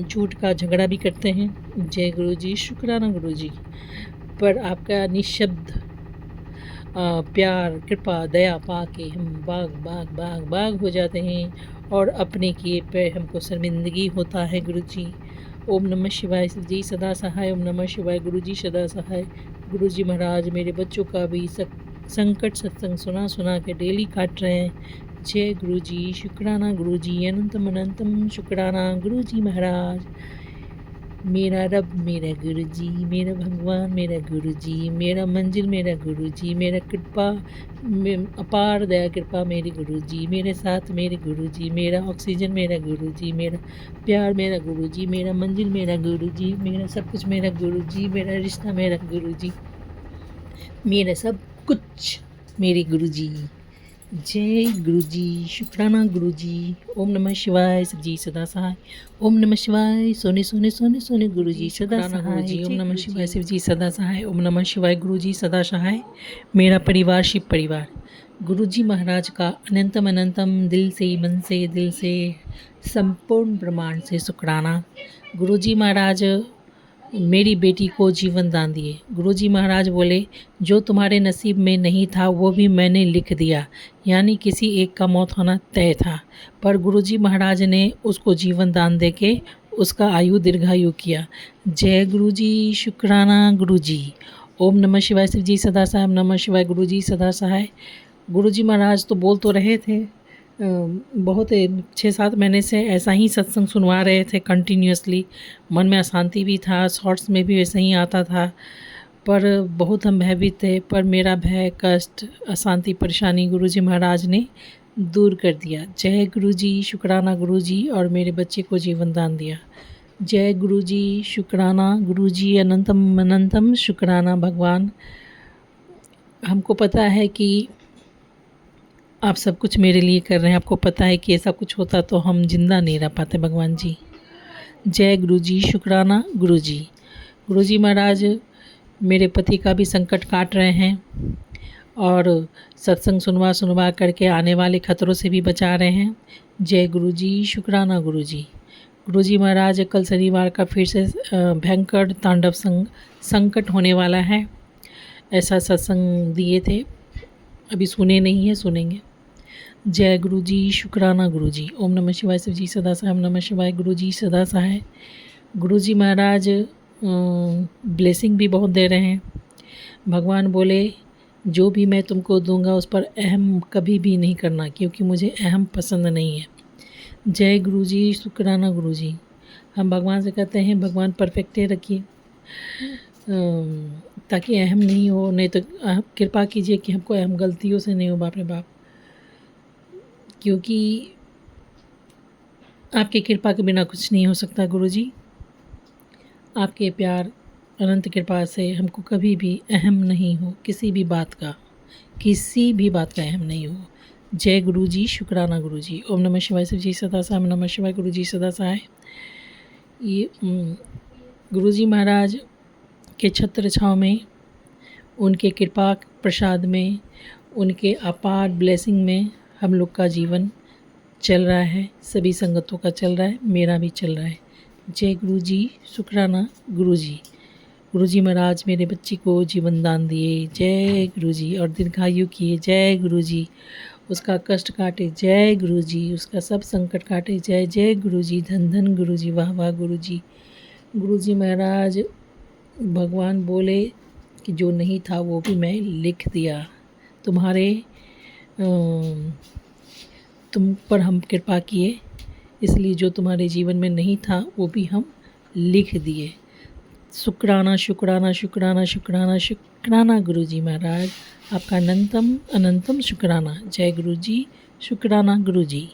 झूठ का झगड़ा भी करते हैं। जय गुरु जी, शुक्राना गुरु जी। पर आपका निशब्द प्यार कृपा दया पाके हम बाग बाग बाग बाग हो जाते हैं, और अपने किए पे हमको शर्मिंदगी होता है गुरु जी। ओम नमः शिवाय। शिव जी सदा सहाय। ओम नमः शिवाय। गुरु जी सदा सहाय। गुरु जी महाराज, मेरे बच्चों का भी संकट सत्संग सुना सुना के डेली काट रहे हैं। जय गुरु जी, शुक्राना गुरु जी, अनंतम अनंतम शुक्राना गुरु जी महाराज। मेरा रब मेरा गुरु जी, मेरा भगवान मेरा गुरु जी, मेरा मंजिल मेरा गुरु जी, मेरा कृपा अपार दया कृपा मेरे गुरु जी, मेरे साथ मेरे गुरु जी, मेरा ऑक्सीजन मेरा गुरु जी, मेरा प्यार मेरा गुरु जी, मेरा मंजिल मेरा गुरु जी, मेरा सब कुछ मेरा गुरु जी, मेरा रिश्ता मेरा गुरु जी, मेरा सब कुछ मेरे गुरु जी। जय गुरु जी, शुक्राना गुरु जी। ओम नमः शिवाय। शिव जी सदा सहाय। ओम नमः शिवाय। सोने सोने सोने सोने गुरु जी सदा सहाय जी। ओम नमः शिवाय। शिव जी सदा सहाय। ओम नमः शिवाय। गुरु जी सदा सहाय। मेरा परिवार शिव परिवार, गुरु जी महाराज का अनंतम अनंतम दिल से मन से दिल से संपूर्ण ब्रह्मांड से शुक्राना। गुरु जी महाराज मेरी बेटी को जीवन दान दिए। गुरुजी महाराज बोले, जो तुम्हारे नसीब में नहीं था वो भी मैंने लिख दिया, यानी किसी एक का मौत होना तय था, पर गुरुजी महाराज ने उसको जीवन दान देके उसका आयु दीर्घायु किया। जय गुरुजी, शुक्राना गुरुजी। ओम नमः शिवाय। शिव जी सदा सहाय। ओम नमः शिवाय। गुरुजी सदा सहाय। गुरुजी महाराज तो बोल तो रहे थे, बहुत 6-7 महीने से ऐसा ही सत्संग सुनवा रहे थे कंटिन्यूसली। मन में अशांति भी था, शॉर्ट्स में भी वैसे ही आता था, पर बहुत हम भयभीत थे। पर मेरा भय, कष्ट, अशांति, परेशानी गुरुजी महाराज ने दूर कर दिया। जय गुरुजी, शुक्राना गुरुजी, और मेरे बच्चे को जीवन दान दिया। जय गुरुजी, शुक्राना गुरुजी, अनंतम अनंतम शुक्राना भगवान। हमको पता है कि आप सब कुछ मेरे लिए कर रहे हैं, आपको पता है कि ऐसा कुछ होता तो हम जिंदा नहीं रह पाते भगवान जी। जय गुरुजी, शुक्राना गुरुजी। गुरुजी महाराज मेरे पति का भी संकट काट रहे हैं, और सत्संग सुनवा सुनवा करके आने वाले खतरों से भी बचा रहे हैं। जय गुरुजी, शुक्राना गुरुजी। गुरुजी महाराज, कल शनिवार का फिर से भयंकर तांडव संकट होने वाला है, ऐसा सत्संग दिए थे, अभी सुने नहीं है, सुनेंगे। जय गुरुजी, शुक्राना गुरुजी। ओम नमः शिवाय। शिव जी सदा सहाय। ओम नमः शिवाय। गुरुजी सदा सहाय। गुरुजी महाराज ब्लेसिंग भी बहुत दे रहे हैं। भगवान बोले, जो भी मैं तुमको दूंगा उस पर अहम कभी भी नहीं करना, क्योंकि मुझे अहम पसंद नहीं है। जय गुरुजी, शुक्राना गुरुजी। हम भगवान से कहते हैं, भगवान परफेक्टे रखिए, ताकि अहम नहीं हो, नहीं तो कृपा कीजिए कि हमको अहम गलतियों से नहीं हो बाप रे बाप, क्योंकि आपकी कृपा के बिना कुछ नहीं हो सकता गुरुजी। आपके प्यार अनंत कृपा से हमको कभी भी अहम नहीं हो, किसी भी बात का अहम नहीं हो। जय गुरुजी, शुक्राना गुरुजी। ओम नमः शिवाय शिव जी सदा सहाय, ओम नमः शिवाय गुरुजी सदा सहाय। ये गुरुजी महाराज के छत्र छाँव में, उनके कृपा प्रसाद में, उनके अपार ब्लेसिंग में हम लोग का जीवन चल रहा है, सभी संगतों का चल रहा है, मेरा भी चल रहा है। जय गुरुजी, शुक्राना गुरुजी। गुरुजी महाराज मेरे बच्ची को जीवन दान दिए, जय गुरुजी, और दीर्घायु किए, जय गुरुजी। उसका कष्ट काटे, जय गुरुजी। उसका सब संकट काटे, जय जय गुरुजी। धन धन गुरुजी, वाह वाह गुरुजी। गुरुजी महाराज भगवान बोले कि जो नहीं था वो भी मैं लिख दिया, तुम पर हम कृपा किए, इसलिए जो तुम्हारे जीवन में नहीं था वो भी हम लिख दिए। शुक्राना शुक्राना शुक्राना शुक्राना शुक्राना गुरुजी महाराज, आपका अनंतम अनंतम शुक्राना। जय गुरुजी, शुक्राना गुरुजी।